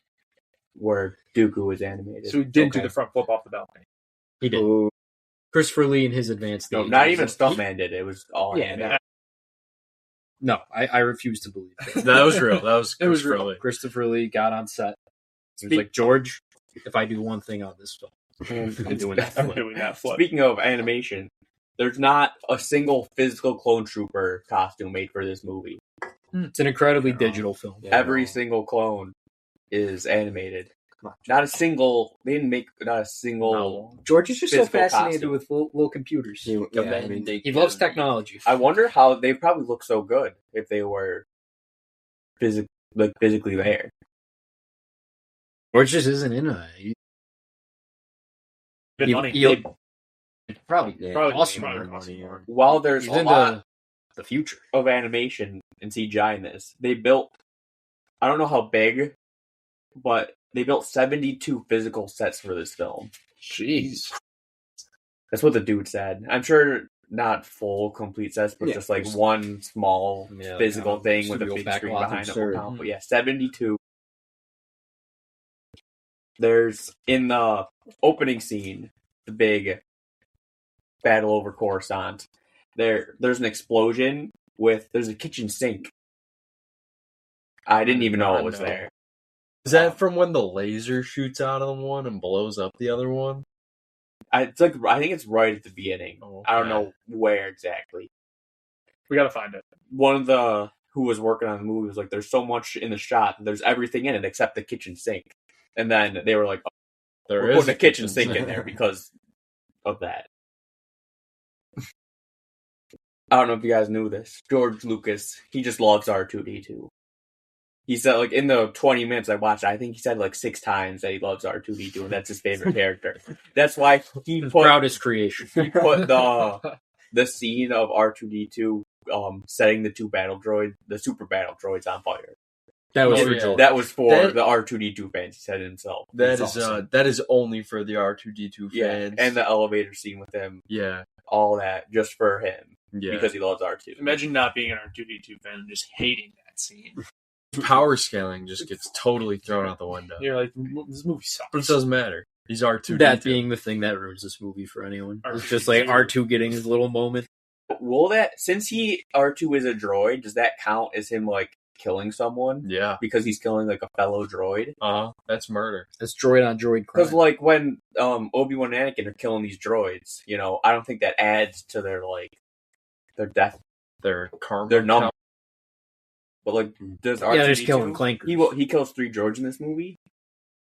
where Dooku is animated. So he didn't do Okay. the front flip off the balcony. He did. Ooh. Christopher Lee in his advanced No, age. not even Stuntman did it. It was all Yeah, animated. No, I refuse to believe that. That was real. That was It was Christopher real. Lee. Christopher Lee got on set. He was like, George, if I do one thing on this film, I'm doing that I'm flip. doing that flip. Speaking of animation, there's not a single physical clone trooper costume made for this movie. It's an incredibly digital film. Yeah. Every single clone is animated. Not a single. They didn't make not a single. George is just so Physical fascinated costume. with little computers. Yeah, I mean, He loves technology. I wonder how they probably look so good if they were physically there. George just isn't in a. Good money. Probably Yeah, awesome. probably money. While there's He's a into lot the future. of animation and CGI in this, they built. I don't know how big, but they built 72 physical sets for this film. Jeez. That's what the dude said. I'm sure not full complete sets, but Yeah, just like just- one small Yeah, physical like, thing with a studio big backlot screen behind it. absurd. will count. But yeah, 72. There's in the opening scene, the big battle over Coruscant. There's an explosion there's a kitchen sink. I didn't even know it was No. there. Is that from when the laser shoots out of one and blows up the other one? I think it's right at the beginning. Oh, I don't okay. know where exactly. We gotta find it. One of the who was working on the movie was like, "There's so much in the shot. There's everything in it except the kitchen sink." And then they were like, There "We're is putting a kitchen sink in there because of that." I don't know if you guys knew this. George Lucas, he just loves R2D2. He said, like, in the 20 minutes I watched, I think he said like 6 times that he loves R2D2 and that's his favorite character. That's why he His put proudest creation. the scene of R2D2 setting the super battle droids on fire. That was Oh, for yeah. George. That was for That- the R2D2 fans. He said it himself. That It's is awesome. that is only for the R2D2 fans. Yeah, and the elevator scene with him, yeah, all that just for him yeah. because he loves R2. Imagine not being an R2D2 fan and just hating that scene. Power scaling just gets totally thrown out the window. You're like, this movie But it sucks. doesn't matter. He's R2D2. That being the thing that ruins this movie for anyone. It's just like R2 getting his little moment. Will that, since R2 is a droid, does that count as him like killing someone Yeah. because he's killing like a fellow droid? That's murder. That's droid on droid crime. Because like when Obi-Wan and Anakin are killing these droids, I don't think that adds to their death. Their karma. Their number. But like, does R2D2? Yeah, they're just killing clankers. He kills 3 droids in this movie.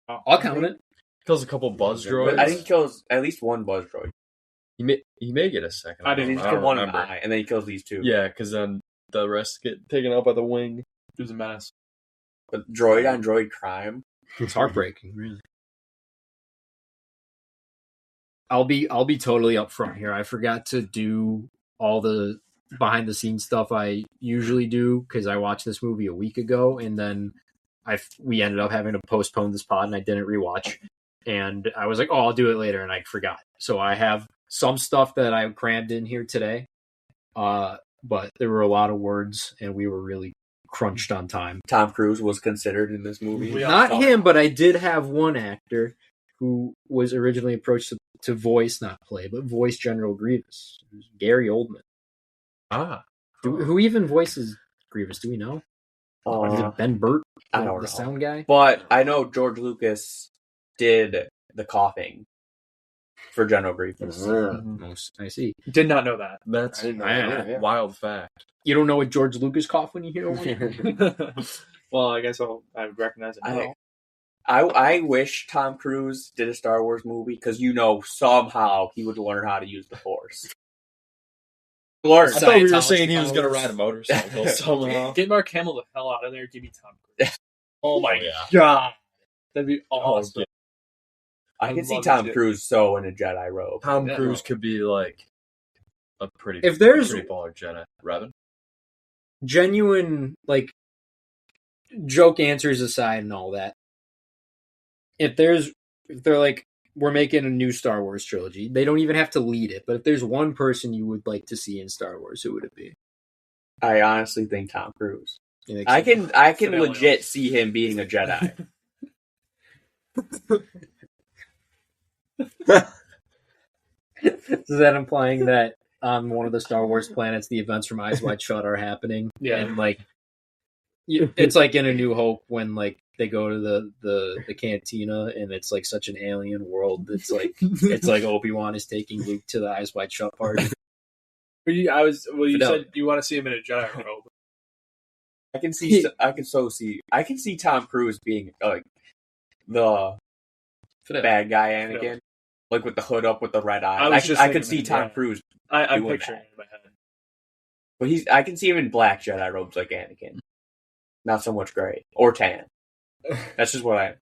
I'll count it. Kills a couple buzz droids. But I think he kills at least 1 buzz droid. he may get a second. I didn't He's I killed don't 1 in the remember. eye, and then he kills these 2. Yeah, because then the rest get taken out by the wing. It was a menace. But droid on droid crime. It's heartbreaking, really. I'll be totally upfront here. I forgot to do all the behind the scenes stuff I usually do because I watched this movie a week ago, and then we ended up having to postpone this pod, and I didn't rewatch. And I was like, "Oh, I'll do it later," and I forgot. So I have some stuff that I crammed in here today, but there were a lot of words, and we were really crunched on time. Tom Cruise was considered in this movie. We all Not thought- him, but I did have one actor who was originally approached to voice, not play, but voice General Grievous. It was Gary Oldman. Who even voices Grievous? Do we know? Is it Ben Burt, I don't the know. sound guy? But I know George Lucas did the coughing for General Grievous. I see. Did not know that. That's I didn't know a that, yeah. wild fact. You don't know what George Lucas coughed when you hear one? Well, I guess I would recognize it now. I wish Tom Cruise did a Star Wars movie because somehow he would learn how to use the Force. I thought we were Scientology saying he was going to powers. ride a motorcycle somehow. Get Mark Hamill the hell out of there. Give me Tom Cruise. Oh my yeah. God. That'd be awesome. I I'd can see love Tom to. Cruise so in a Jedi robe. Tom Yeah. Cruise could be like a pretty If there's- pretty baller Jedi. Revan. Genuine, like, joke answers aside and all that. If they're like, we're making a new Star Wars trilogy, they don't even have to lead it, but if there's one person you would like to see in Star Wars, who would it be? I honestly think Tom Cruise. You think I so? can Fidelio. legit see him being a Jedi. Is that implying that on one of the Star Wars planets, the events from Eyes Wide Shut are happening? Yeah. And like, it's like in A New Hope when like they go to the cantina and it's like such an alien world. It's like Obi-Wan is taking Luke to the Eyes Wide Shut party. You Fidelio. said you want to see him in a Jedi robe. I can see Tom Cruise being like the bad guy Anakin, like with the hood up with the red I eyes. was just I could thinking see that, Tom yeah. Cruise, I'm doing picturing that. it in my head. but I can see him in black Jedi robes like Anakin, not so much gray or tan. That's just what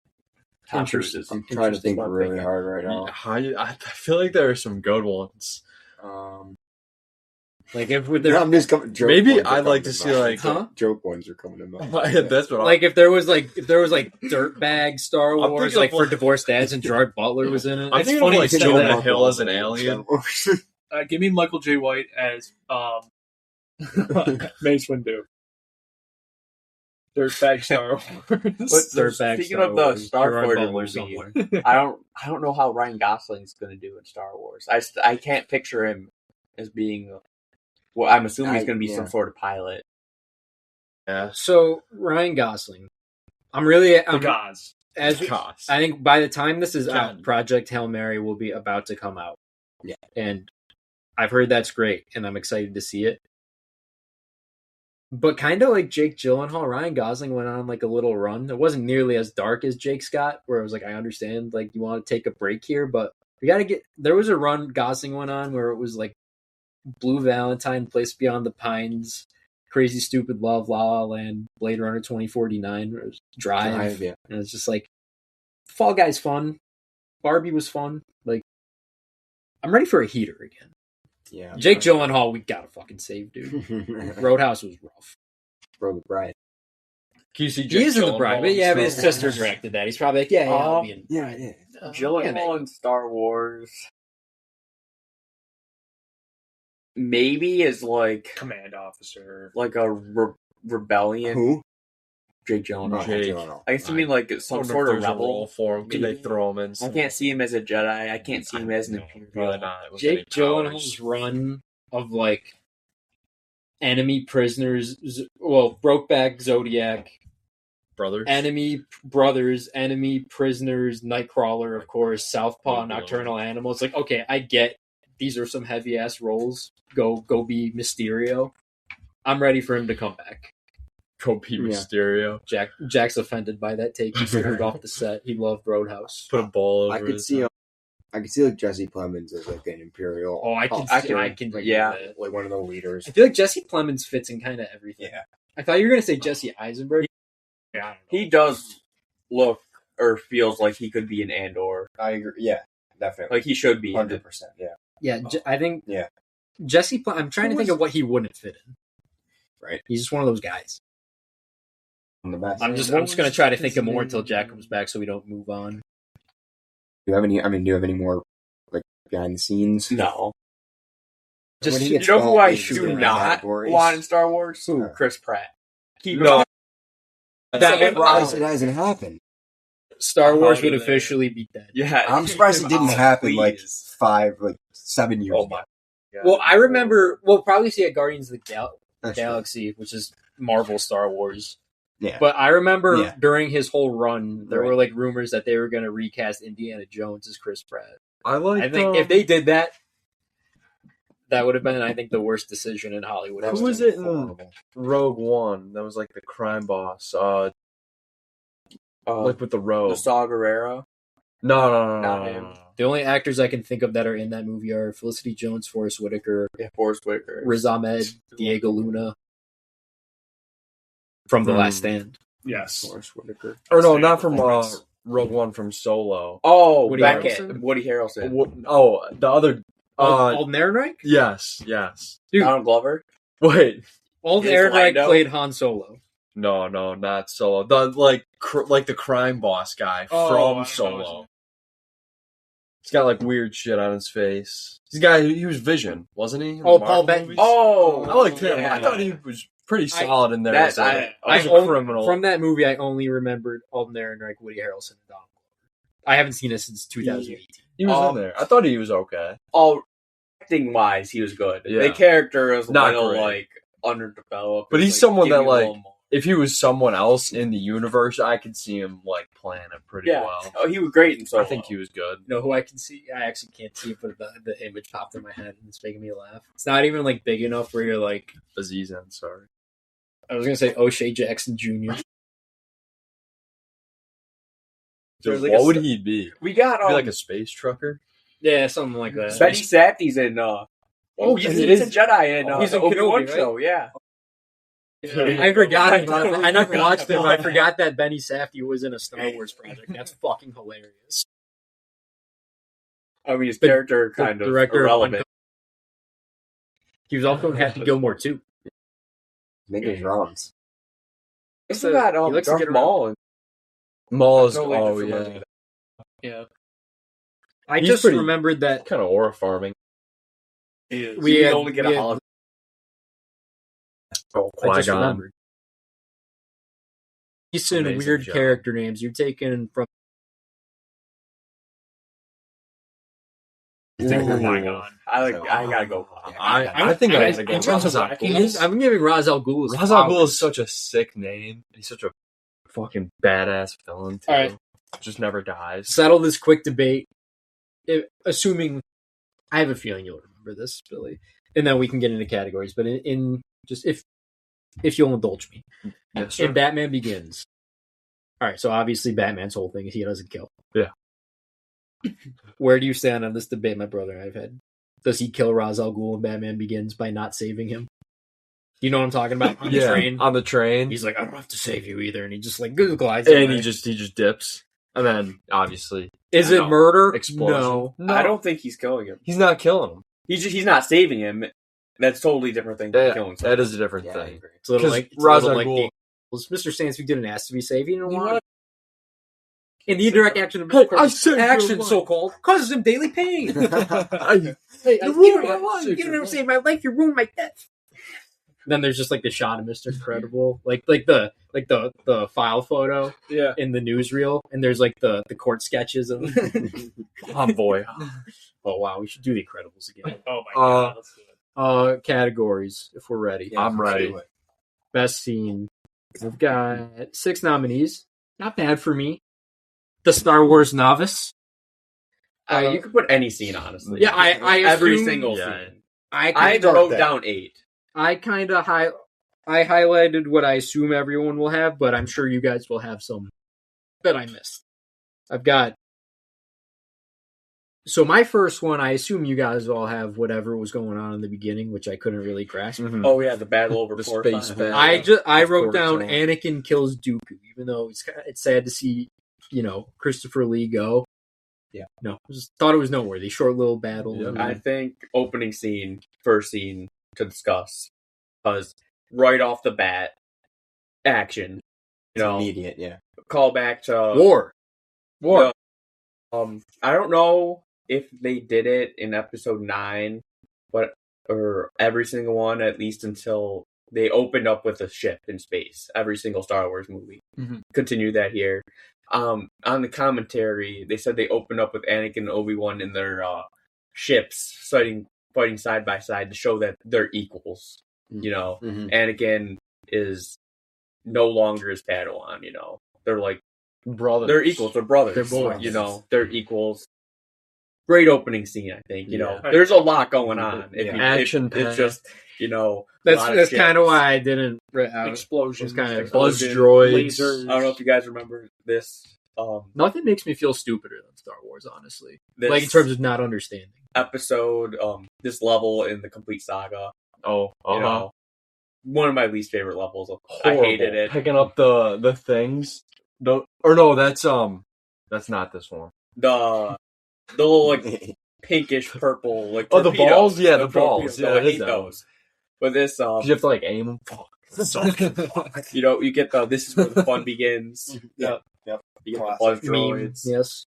Tom Cruise is. I'm trying to think what I'm really thinking. hard right now. I feel like there are some good ones. Like if there, I'm just coming. Joke Maybe ones are I'd like coming to to see, mind. like- Huh? Joke ones are coming to mind. That's what like if there was like dirtbag Star I'm Wars, thinking like of for like- divorced dads and Gerard Butler was in it. I'm It's thinking funny of like you said Jonah that. Hill as an alien. Give me Michael J. White as Mace Windu. Dirtbag Star Wars. Dirtbag Speaking Star of the Wars, Star Gerard Fighter Butler movie, somewhere. I don't know how Ryan Gosling's going to do in Star Wars. I can't picture him as being. Well, I'm assuming he's going to be some sort of pilot. Yeah. So Ryan Gosling, I'm The Gauze. as Cost. I think by the time this is John. out, Project Hail Mary will be about to come out. Yeah. And I've heard that's great, and I'm excited to see it. But kind of like Jake Gyllenhaal, Ryan Gosling went on like a little run. It wasn't nearly as dark as Jake Scott, where I was like, I understand, like you want to take a break here, but we got to get. There was a run Gosling went on where it was like Blue Valentine, Place Beyond the Pines, Crazy Stupid Love, La La Land, Blade Runner 2049, where it was Drive, yeah. and it's just like Fall Guy's fun, Barbie was fun. Like I'm ready for a heater again. Yeah. Jake Gyllenhaal, we gotta fucking save, dude. Roadhouse was rough. Bro, the bride. Can you see He Jake is in the Gyllenhaal bride, but yeah, but his Star sister Wars? directed that. He's probably like, yeah, I'll be in. Yeah, yeah. Gyllenhaal in Star Wars, maybe is like Command officer. a rebellion. Who? Jake Gyllenhaal. Jake. I guess you mean like some Wonder if sort of there's a rebel. role for him. Can they maybe. throw him in? I can't see him as a Jedi. I can't see him as an No, Imperial. probably not. With Jake any powers. Gyllenhaal's run of like enemy prisoners, Brokeback Zodiac, brothers. enemy brothers, enemy prisoners, Nightcrawler, of course, Southpaw, Oh, Nocturnal Animal. It's like, okay, I get these are some heavy ass roles. Go be Mysterio. I'm ready for him to come back. Go be Mysterio. Jack's offended by that take. He scurried off the set. He loved Roadhouse. Put a ball over I could his see like Jesse Plemons as like an Imperial. Oh, I can yeah. do that. Like one of the leaders. I feel like Jesse Plemons fits in kind of everything. Yeah. I thought you were gonna say Jesse Eisenberg. Yeah, I don't know. He does look or feels like he could be an Andor. I agree. Yeah, definitely. Like he should be. 100%. Yeah. Yeah, I think. Yeah. Jesse. I'm trying to think of what he wouldn't fit in. Right. He's just one of those guys. I'm the best. I'm just gonna try to think of more until Jack comes back, so we don't move on. Do you have any more like behind the scenes? No. Just When he You gets know who I shoot do in not categories. want in Star Wars? Who? Chris Pratt. Keep No. it It hasn't happened. Star Wars Oh, would yeah. officially be dead. Yeah. I'm surprised it didn't happen like Please. 7 years Oh ago. my God. Well, I remember. We'll probably see at Guardians of the That's true. Galaxy, which is Marvel Star Wars. Yeah. But I remember Yeah. during his whole run, there Right. were like rumors that they were going to recast Indiana Jones as Chris Pratt. I think if they did that, that would have been, I think, the worst decision in Hollywood. That Who would've was been it in horrible. Rogue One? That was like the crime boss. Like with the The robe. Saw Gerrera. No. Not him. The only actors I can think of that are in that movie are Felicity Jones, Forrest Whitaker, Yeah, Forrest Whitaker. Riz Ahmed, Diego Luna from The Last Stand. Yes. Forrest Whitaker. Or no, Outstanding not from performance. Rogue One, from Solo. Oh, Woody Beckett. Harrelson? Woody Harrelson. Oh, the other. Alden Ehrenreich? Yes. Dude, Donald Glover. Wait. Alden Jason Ehrenreich Lando? played Han Solo. No, not Solo. The like the crime boss guy I don't from know. Solo. He's got like weird shit on his face. He was Vision, wasn't he? in the Oh, Marvel Paul Bettany. movies? Oh, I liked him. yeah. I thought he was pretty solid in there That- as a only- criminal. From that movie, I only remembered Alden Ehrenreich, Woody Harrelson, and Donald Glover. I haven't seen it since 2018. He was in there. I thought he was okay. All acting wise, he was good. Yeah. The character is a Not little great. like underdeveloped. But It's he's like, someone give that, me a like, little more. If he was someone else in the universe, I could see him like playing it pretty Yeah. well. Oh, he was great in Solo. I think he was good. You know who I can see? I actually can't see it, but the image popped in my head and it's making me laugh. It's not even like big enough where you're like, Aziz Ansari. I was gonna say O'Shea Jackson Jr. There's like What a would s- he be? We got Be like a space trucker? Yeah, something like that. Betty Safdie's in. he's he's a Jedi in. he's in Obi-Wan Kenobi, right? show. Yeah. I forgot about it. I never watched it, but I forgot that Benny Safdie was in a Star Wars project. That's fucking hilarious. I mean, his The- character the kind of director of irrelevant. He was also in Happy Gilmore too. Making his rounds. It's got he likes to Darth get around. Maul. Maul's. Totally Oh different yeah. movie. Yeah. I He's just pretty- remembered that Kind of aura farming. we had, only get we a had- hologram. Oh, I just Qui-Gon. remembered. Decent Amazing weird job. character names you've taken from. Oh my Ooh. god. I gotta go. I think I gotta go. I'm Ra's giving Ra's al Ghul. al Ghul is such a sick name. He's such a fucking badass villain too. All right. Just never dies. Settle this quick debate. Assuming, I have a feeling you'll remember this, Billy, and then we can get into categories. But in just if you'll indulge me, Yes, sir. in Batman Begins. All right, so obviously Batman's whole thing is he doesn't kill. Yeah. Where do you stand on this debate, my brother and I've had? Does he kill Ra's al Ghul in Batman Begins by not saving him? You know what I'm talking about? On the train. on the train. He's like, I don't have to save you either, and he just like glides and away. he just dips. And then obviously Is I it know. murder? Explosion. No. I don't think he's killing him. He's not killing him. He's not saving him. That's totally different thing than killing someone. That is a different Yeah, I thing. agree. It's a little 'Cause like, Ra's al like Ghul- Mr. Stansfield didn't ask to be saved. He didn't You want know it. In the indirect action of Hey, Mr. I saved your action, life. so called, causes him daily pain. Hey, You ruined my life. You didn't save my life. You ruined my death. Then there's just like the shot of Mr. Incredible, like the file photo Yeah. in the newsreel, and there's like the court sketches of. Oh boy. Oh wow, we should do the Incredibles again. Oh my god. Let's do it. Categories if we're ready. Yeah, I'm let's ready. do it. Best scene. We've got 6 nominees. Not bad for me. The Star Wars Novice. You could put any scene, honestly. Yeah, I every assume- single Yeah. scene. I I kind of wrote down 8. I highlighted what I assume everyone will have, but I'm sure you guys will have some that I missed. I've got. So my first one, I assume you guys all have whatever was going on in the beginning, which I couldn't really grasp. Mhm. Oh yeah, the battle over The Coruscant. space battle. I Of wrote course, down so. Anakin kills Dooku, even though it's sad to see Christopher Lee go. Yeah. No, thought it was noteworthy. Short little battle. Yeah. I think opening scene, first scene to discuss, because right off the bat, action. It's immediate, yeah. Call back to War. War. I don't know if they did it in episode 9, or every single one, at least until they opened up with a ship in space. Every single Star Wars movie. Mhm. Continue that here. On the commentary, they said they opened up with Anakin and Obi-Wan in their ships, fighting side by side to show that they're equals. You know, Mhm. Anakin is no longer his Padawan. You know, they're like Brothers. they're equals. They're brothers. They're boys. You know, they're equals. Great opening scene, I think. You know, Yeah. there's a lot going on. Action-packed. It's just, you know, That's kind of why I didn't. Explosions, It's kind of Buzz explosions, droids. lasers. I don't know if you guys remember this. Nothing makes me feel stupider than Star Wars, honestly. This Like in terms of not understanding. episode, this level in the complete saga. Oh, You know, one of my least favorite levels. Horrible. I hated it. Picking up the things. That's not this one. The little like pinkish purple like Oh, the torpedoes. balls? Yeah, the torpedoes. balls. Yeah, I it is hate that those. But this, You have to like aim them. Fuck. you know, you get this is where the fun begins. Yep. You get the Classic. buzz Meme. droids. Yes.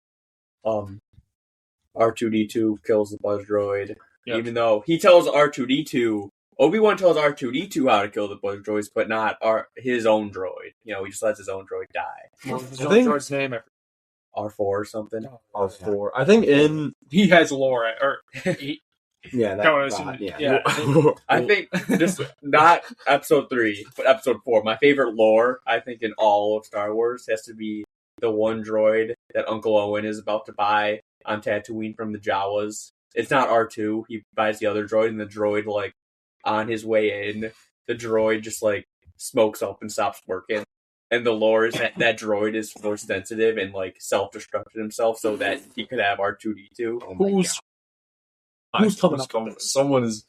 R2D2 kills the buzz droid. Yep. Even though he tells R2D2, Obi-Wan tells R2D2 how to kill the buzz droids, but not his own droid. You know, he just lets his own droid die. What was I John think- George's name? R4 or something. R4. I think in He has lore, or he, Yeah, that was- yeah. I think just not episode 3, but episode 4. My favorite lore, I think, in all of Star Wars has to be the one droid that Uncle Owen is about to buy on Tatooine from the Jawas. It's not R2. He buys the other droid, and the droid, like, on his way in, the droid just, like, smokes up and stops working. And the lore is that droid is force sensitive and, like, self-destructed himself so that he could have R2D2. Oh my who's coming up with this? Someone is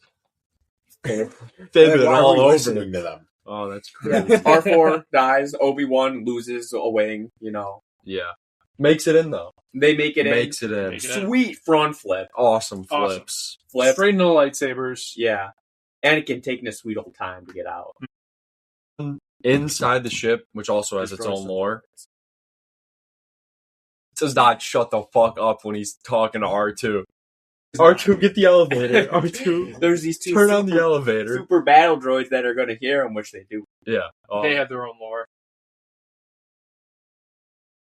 God. fibbing it Why are all we over. listening to them? Oh, that's Yeah. crazy. R4 dies. Obi-Wan loses a wing, you know. Yeah. Makes it in though. They make it Makes in. it in. Make it in. Sweet front flip. Awesome Awesome. flips. Flip. Straight into the lightsabers. Yeah. Anakin taking a sweet old time to get out. Inside the ship, which also has its Destroys own them. lore. Does not shut the fuck up when he's talking to R2. R2, get the elevator. R2, There's these two turn on the elevator. super battle droids that are going to hear him, which they do. Yeah. Oh. They have their own lore.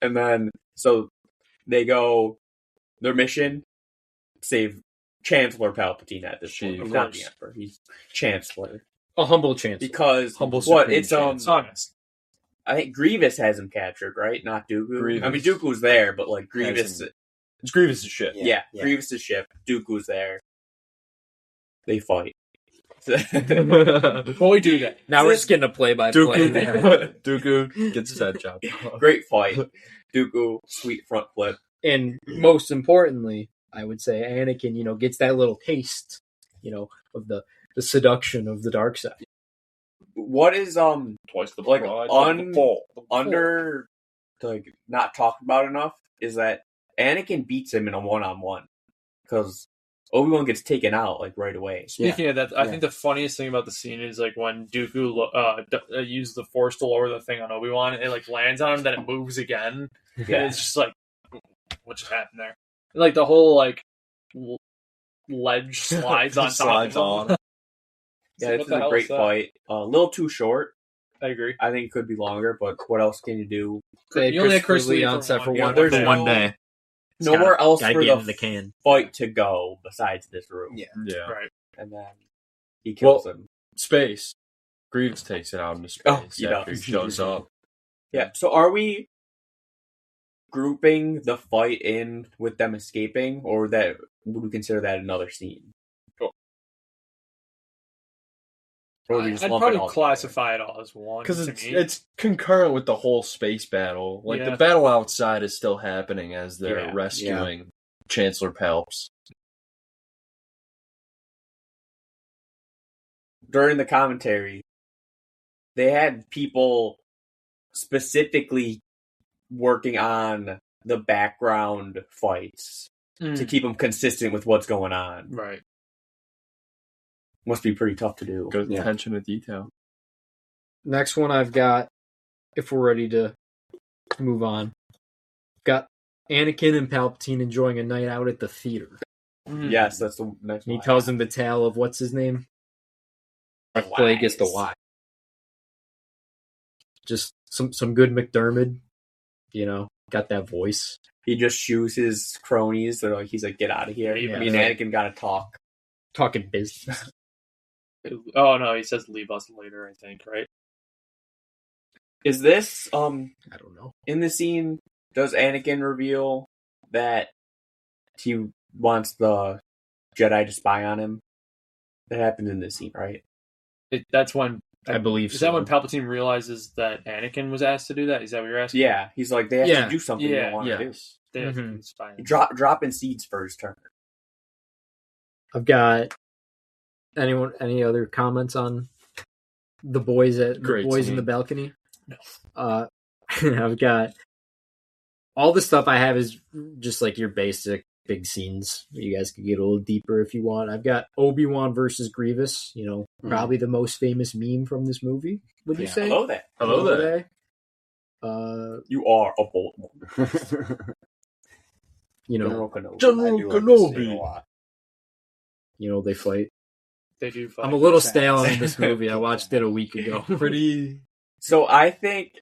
And then, so they go, their mission, save Chancellor Palpatine at this point. She- He's of not the course. Emperor. He's Chancellor. A humble chance. Because, Humble what, Supreme it's, It's honest. I think Grievous has him captured, right? Not Dooku. Grievous. I mean, Dooku's there, but, like, Grievous, him. It's Grievous' shit. yeah, Yeah. Grievous' ship, Dooku's there. They fight. Before we do that, Now we're just getting a play-by-play. Dooku gets his head chopped off. Great fight. Dooku, sweet front flip. And most importantly, I would say Anakin, gets that little taste, of the seduction of the dark side. What is Twice the like pride of the fall. under like not talked about enough is that Anakin beats him in a one-on-one because Obi-Wan gets taken out like right away. speaking of that, I Yeah. think the funniest thing about the scene is like when Dooku used the Force to lower the thing on Obi-Wan, it like lands on him, then it moves again. And it's just like, what just happened there? Like the whole like ledge slides on top Slides of him. on. Yeah, What this is the a hell great is that? fight. A little too short. I agree. I think it could be longer, but what else can you do? They You only had Christopher Chris Lee Lee for on set for one- one, yeah, there's there's one no- day. Nowhere else Gotta for get the in the can. fight to go besides this room. Yeah. Yeah. Right. And then he kills him. Space. Grievous takes it out into space Oh, he after he does. shows up. Yeah. So are we grouping the fight in with them escaping, or that would we consider that another scene? Or would we just I'd lump it probably all together? classify it all as one. Because to it's me. it's concurrent with the whole space battle. Like Yeah. the battle outside is still happening as they're Yeah. rescuing Chancellor Palps. During the commentary, they had people specifically working on the background fights to keep them consistent with what's going on. Right. Must be pretty tough to do. Good Yeah. attention to detail. Next one I've got, if we're ready to move on, got Anakin and Palpatine enjoying a night out at the theater. Yes, that's the next And he one. tells him the tale of what's his name? Darth Plagueis the Wise. Just some good McDermott, got that voice. He just shoos his cronies. They're like, he's like, get out of here. Yeah. Me and Anakin gotta talk. Talking business. Oh no, he says leave us later. I think right. Is this I don't know. in the scene? Does Anakin reveal that he wants the Jedi to spy on him? That happened in this scene, right? That's when I believe Is so. that when Palpatine realizes that Anakin was asked to do that? Is that what you're asking? Yeah, he's like, they have Yeah. to do something they Yeah, don't want to do. Yes. They have Mhm. to spy on him. Dropping seeds for his turn. I've got any other comments on the boys Great in scene. the balcony? No. I've got all the stuff I have is just like your basic big scenes. You guys can get a little deeper if you want. I've got Obi-Wan versus Grievous, probably the most famous meme from this movie. Would you say? Hello there. Hello there. You are a bold one. General Kenobi. General I do like this Kenobi. scene a lot. They fight. They do fight. I'm a little Sad. stale on this movie. I watched it a week ago. Pretty. So I think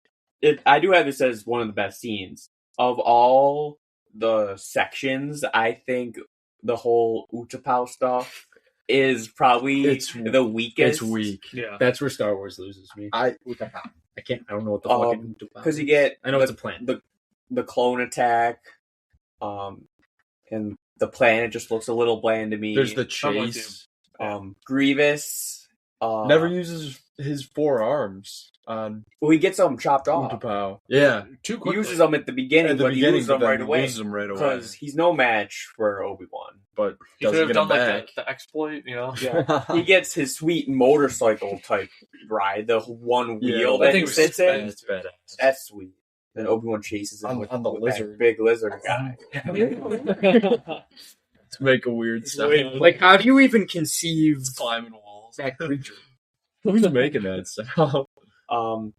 I do have this as one of the best scenes of all the sections. I think the whole Utapau stuff is probably the weakest. It's weak. Yeah. That's where Star Wars loses me. I don't know what the fucking because you get I know it's a plan. the clone attack, and the planet just looks a little bland to me. There's the I'm with chase. Grievous Never uses his 4 arms on Well, he gets them chopped off. Utapau. Yeah. Too He quickly. uses them at the beginning, At the but beginning, he loses them but then right he away loses them right away. because he's no match for Obi-Wan. But He could doesn't have get him done back. like the exploit, Yeah, he gets his sweet motorcycle type ride, the one wheel Yeah, that think he it was sits in. That's badass. That's sweet. Then Obi-Wan chases him On the with lizard. that big lizard guy. To make a weird sound. Like, how do you even conceive Climbing walls. that creature? Who's making that sound? I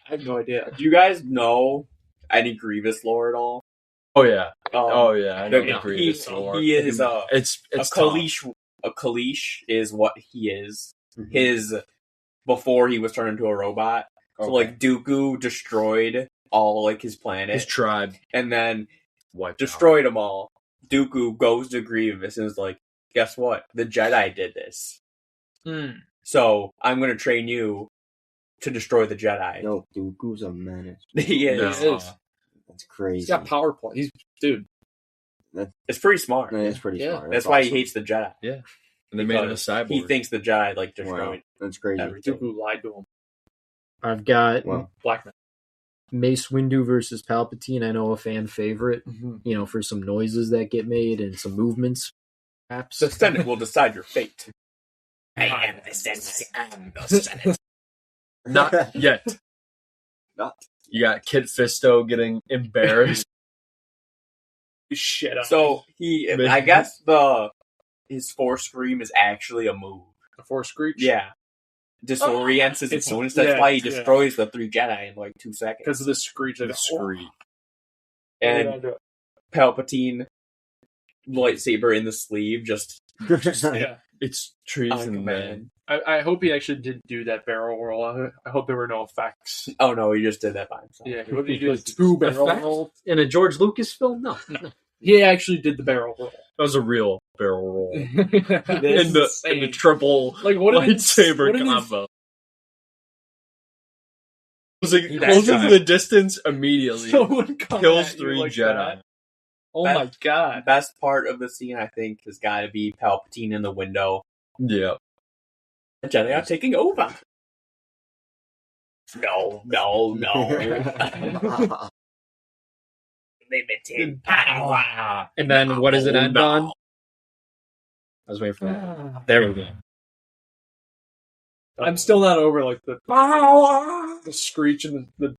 have no idea. Do you guys know any Grievous lore at all? Oh yeah. Um, I know the- the Grievous lore. he is It's a tough. Kalish. A Kalish is what he is. Mhm. His before he was turned into a robot. So Okay. like Dooku destroyed all like his planet, His tribe and then wiped destroyed them all. Dooku goes to Grievous and is like, "Guess what? The Jedi did this. So I'm going to train you to destroy the Jedi." Yo, Dooku's a menace. He out. is. No. That's crazy. He's got power play. Dude. It's pretty smart. No, that's pretty Yeah. smart. That's why awesome. he hates the Jedi. And they made him a Because cyborg. He thinks the Jedi like Wow, destroyed that's crazy. everything. Dooku lied to him. I've got Well, Black man. Mace Windu versus Palpatine. I know a fan favorite. Mm-hmm. For some noises that get made and some movements. Perhaps. The Senate will decide your fate. I am the Senate. Not yet. Not. You got Kit Fisto getting embarrassed. Shit up. So I guess his Force Scream is actually a move. The Force Screech? Yeah. Disorients his It's- opponents. That's yeah, why he yeah. destroys the 3 Jedi in like 2 seconds. Because of the screech. The screech. And Palpatine lightsaber in the sleeve, just Yeah. It's treason, on man. command. I hope he actually did do that barrel roll. I hope there were no effects. Oh no, he just did that by himself. Yeah, what did he do? A 2 barrel Effect? roll? In a George Lucas film? No. He actually did the barrel roll. That was a real barrel roll. That's in the insane. triple Like, what did lightsaber what did combo. Was like, He closes died. the distance immediately. someone come Kills at you 3 like Jedi. that? Oh That- my god. Best part of the scene, I think, has got to be Palpatine in the window. Yeah. The Jedi are taking over. No. Limited power. And then what does it end no. on? I was waiting for that. There we go. I'm still not over like the screech and the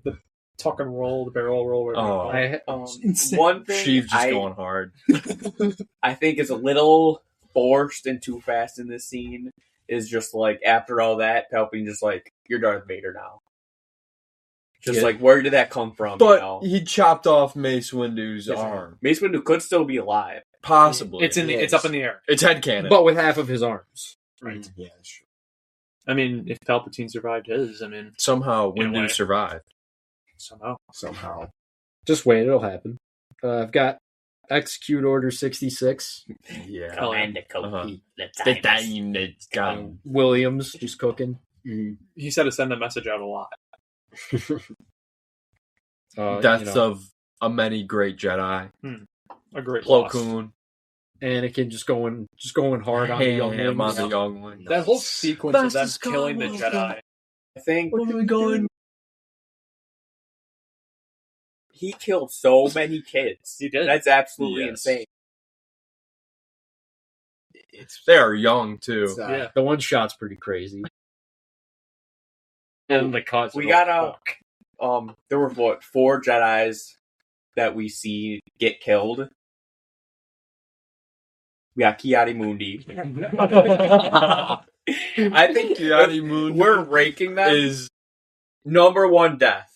tuck and roll, the barrel roll. whatever Oh. you call it. Insane. One thing Sheev's just going hard. I think is a little forced and too fast in this scene is just like after all that, Palpatine just like, you're Darth Vader now. Just Yeah. like, where did that come from? But he chopped off Mace Windu's Yes. arm. Mace Windu could still be alive. Possibly. It's up in the air. It's headcanon. But with half of his arms. Right. Yeah, that's true. I mean, if Palpatine survived his, I mean, somehow In a way. Windu survived. somehow. Somehow. Just wait, it'll happen. I've got Execute Order 66. Yeah. Commander Uh-huh. Cody, The the time is- time that's gone. Williams just cooking. He said to send the message out a lot. Deaths of a many great Jedi. A great Plo loss. Koon. Anakin just going hard on the younglings. On the younglings. That whole sequence of them killing the Jedi. I think Where are we going? he killed so many kids. He did. That's absolutely Yes. insane. They are young too. Yeah. The one shot's pretty crazy. And the cuts. We got there were 4 Jedis that we see get killed. We got Kiadi Mundi. I think we're ranking them is number 1 death.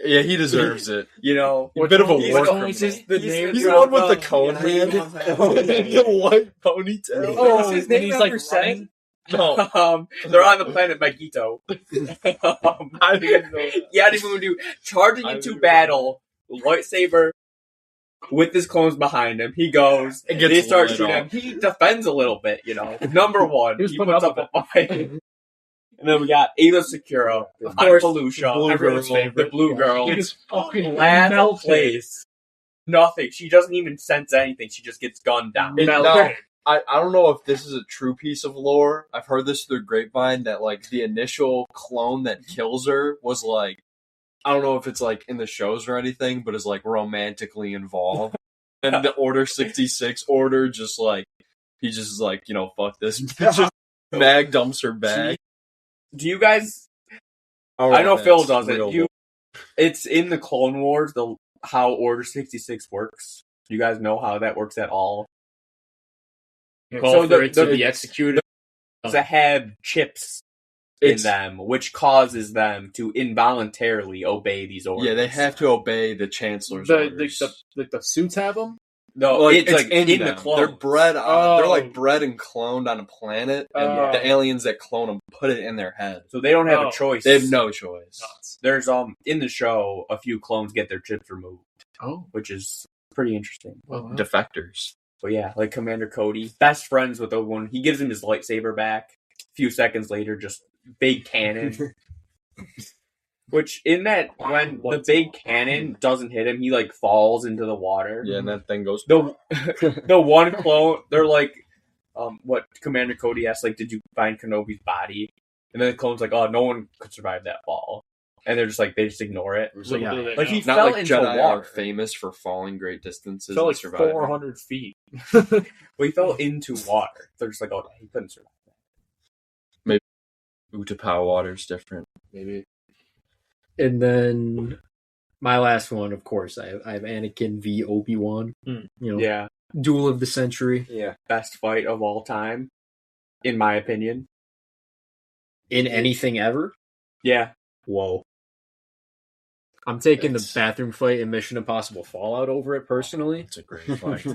yeah, he deserves it. You know, A bit of a he's war the- criminal. he's just the name He's the drop one with the of- cone head, the white ponytail. Oh, What's his and name he's after like Sen? No, they're on the planet Magneto. I didn't know that. Yadi Mundu charging into battle, lightsaber with his clones behind him. He goes, It gets they start lit shooting him. up. He defends a little bit, you know. Number 1, He was he putting puts up up a fight. And then we got Ava Secura, Of of course, Felucia, blue everyone's girl. favorite, the blue girl. It's fucking Last melted. place. Nothing. She doesn't even sense anything. She just gets gunned down. Now, I don't know if this is a true piece of lore. I've heard this through grapevine that like the initial clone that kills her was like, I don't know if it's like in the shows or anything, but is like romantically involved. And the Order 66 order just like he just is like, you know, fuck this. Just mag dumps her bag. Do you guys? Oh, I know that's Phil does it. real. Do you? It's in the Clone Wars. How Order 66 works. Do you guys know how that works at all? Call So for the- it to the- be executed. That have chips in It's- them, which causes them to involuntarily obey these orders. Yeah, they have to obey the Chancellor's The orders. the suits have them. No, Like, it's like in the them. clone. They're bred on. Oh. They're like bred and cloned on a planet, and Oh. the aliens that clone them put it in their head. So they don't have Oh. a choice. They have no choice. Nuts. There's in the show a few clones get their chips removed, Oh. which is pretty interesting. Well, Defectors. But yeah, like Commander Cody, best friends with Obi-Wan. He gives him his lightsaber back. A few seconds later, just big cannon. Which in that when the big cannon doesn't hit him, he like falls into the water. Yeah, and that thing goes. The one clone, they're like, what Commander Cody asked, like, did you find Kenobi's body? And then the clone's like, oh, no one could survive that fall. And they're just like, they just ignore it. So, yeah. Like he Not fell like into Jedi water. are famous for falling great distances felt and like surviving. 400 feet. Well, he fell into water. They're just like, oh, he couldn't survive. Utapau water's different. Maybe. And then my last one, of course, I have Anakin v Obi-Wan. You know, Yeah, duel of the century Yeah. best fight of all time, in my opinion. in anything ever. Yeah, Whoa. I'm taking It's- the bathroom fight in Mission Impossible Fallout over it personally. It's a great fight.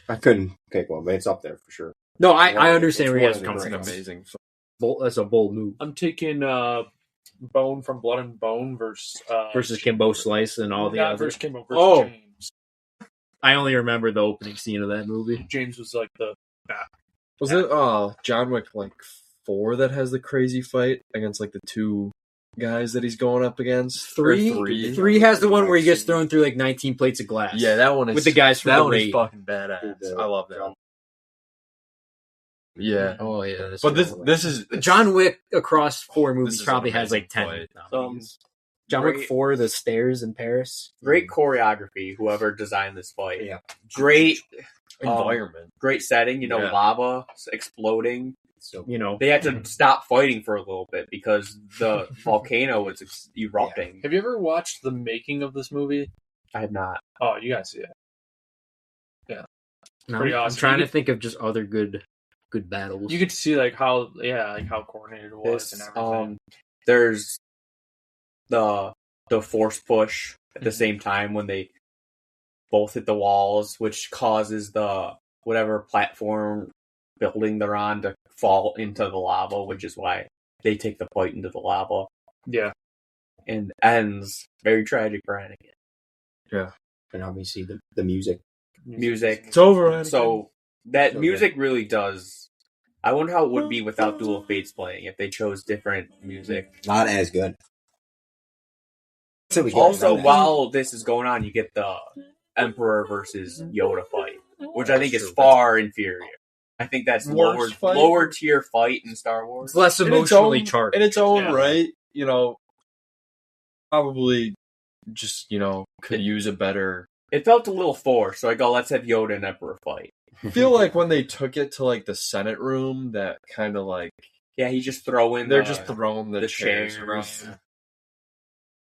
I couldn't pick one, but it's up there for sure. No, I Well, understand it's where you one guys of are the coming It's an from. greats. amazing fight. That's a bold move. I'm taking Bone from Blood and Bone Versus Kimbo Slice and all the not others. versus Kimbo versus Oh. James. I only remember the opening scene of that movie. James was like the Was it John Wick like 4 that has the crazy fight against like the two guys that he's going up against? Or Three has the one where he gets thrown through like 19 plates of glass. Yeah, that one is With the guys from that the one is raid. fucking badass. I love that. Yeah, Oh yeah. That's but cool. this is John Wick across 4 This movies is probably an has like amazing 10. fight. nominees. John Wick great- 4, the stairs in Paris. great choreography. Whoever designed this fight, Yeah. great, environment. great setting. You know, Yeah. lava exploding. So You know, They had to stop fighting for a little bit because the volcano was erupting. Have you ever watched the making of this movie? I have not. Oh, you gotta see it. no, pretty I'm awesome. trying You to think of just other good battles. You could see like how coordinated it was This, and everything. there's the force push at the Mhm. same time when they both hit the walls, which causes the whatever platform building they're on to fall into the lava, which is why they take the fight into the lava Yeah. and ends very tragic for Anakin. and obviously the music. Music. It's over. Anakin. So that So music really does. I wonder how it would be without Duel of Fates playing if they chose different music. Not as good. Till we get Also, to that. while this is going on, you get the Emperor versus Yoda fight, which I think is True. far inferior. I think that's Worst fight? lower tier fight in Star Wars. It's less In its emotionally own- charged. in its own Yeah. right, probably just could use a better. It felt a little forced, so I go, let's have Yoda and Emperor fight. I feel like when they took it to like the Senate room, that kind of like Yeah, he's just throwing. they're just throwing the chairs. chairs around.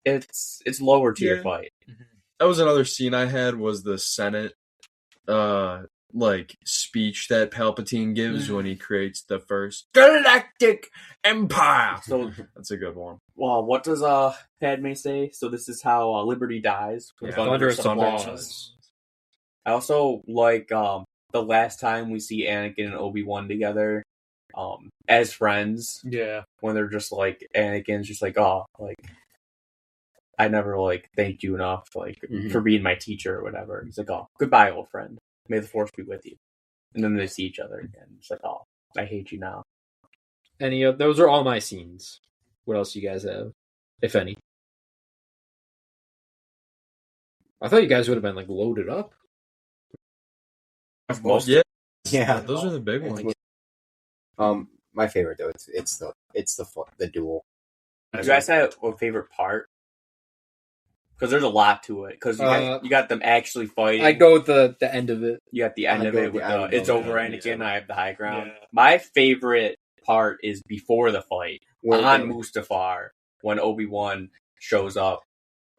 It's lower tier Yeah. fight. That was another scene I had was the Senate like speech that Palpatine gives when he creates the first Galactic Empire. So, That's a good one. well, what does Padme say? So this is how Liberty dies. With Yeah, thunderous thunderous applause. I also like the last time we see Anakin and Obi-Wan together, as friends, Yeah. when they're just like Anakin's just like, oh, like I never like thanked you enough, like Mhm. for being my teacher or whatever. He's like, oh, goodbye, old friend. May the force be with you. And then they see each other again. It's like, oh, I hate you now. Those are all my scenes. What else do you guys have, if any? I thought you guys would have been like loaded up. Most Yeah, Yeah. those are the big ones. My favorite though, it's the duel. Do you guys have a favorite part? Because there's a lot to it. Because you got them actually fighting. I go with the end of it. You got the end I of go it with with the- I would it's go over, with Anakin. I have the high ground. Yeah. My favorite part is before the fight Where on they- Mustafar when Obi-Wan shows up.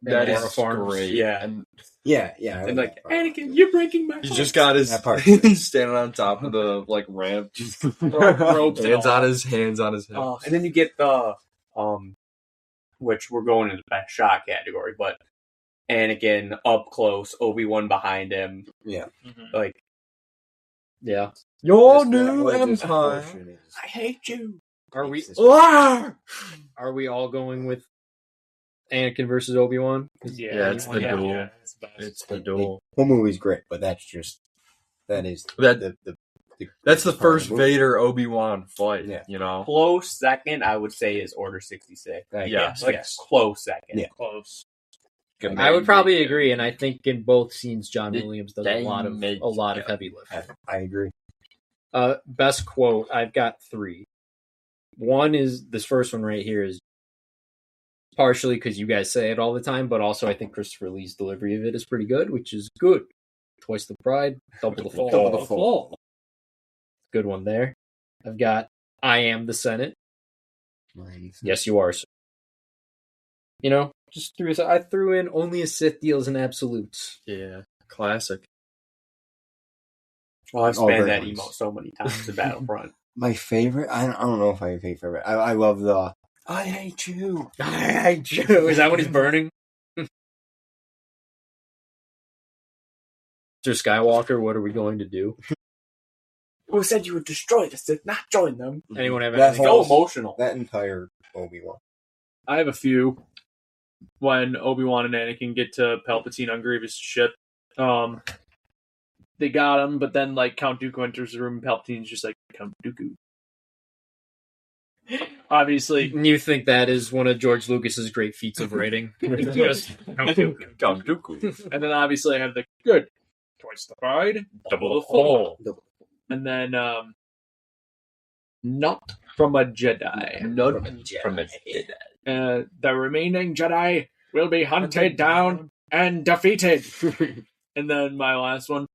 That Laura is Farms. great. Yeah. And Yeah. And like, Anakin, you're breaking my he's heart. just got his That part. he's standing on top of the like ramp, just Ropes and hands all. on his head. And then you get the which we're going into the best shot category, but Anakin up close, Obi-Wan behind him, Yeah. Mhm. like, Yeah. Your This- new what this empire. portion is- I hate you. Are we Ah! all going with Anakin versus Obi-Wan? Yeah, it's the duel. Yeah, it's the best. It's the duel. Whole movie's great, but that is That- the That's the part of first movie. Vader Obi-Wan fight. Yeah. Close second, I would say, is Order 66. Yeah. Like, Yes. close second. Yeah. Close. I would probably agree, and I think in both scenes, John They- Williams does they a lot make- of heavy lifting. I agree. Best quote, I've got 3. One is this first one right here is partially because you guys say it all the time, but also I think Christopher Lee's delivery of it is pretty good, which is good. Twice the pride, double the fall. Double the fall. Good one there. I've got I am the Senate. Yes, you are, sir. Just I threw in only a Sith deals in absolutes. Yeah. Classic. Well, I've All spanned great that ones. emote so many times in Battlefront. My favorite? I don't know if I have a favorite. I love the I hate you. I hate you. Is that when he's burning? Mr. Skywalker, what are we going to do? Who said you would destroy the Sith, not join them? Anyone have That anything So whole- else? emotional. That entire Obi-Wan. I have a few. When Obi-Wan and Anakin get to Palpatine on Grievous' ship, they got him, but then like Count Dooku enters the room, and Palpatine's just like, Count Dooku. Obviously, You think that is one of George Lucas's great feats of writing? Just Count Dooku. and then obviously I have the good twice the pride, double the fall, and then not from a Jedi. Not from a The remaining Jedi will be hunted down and defeated. And then my last one,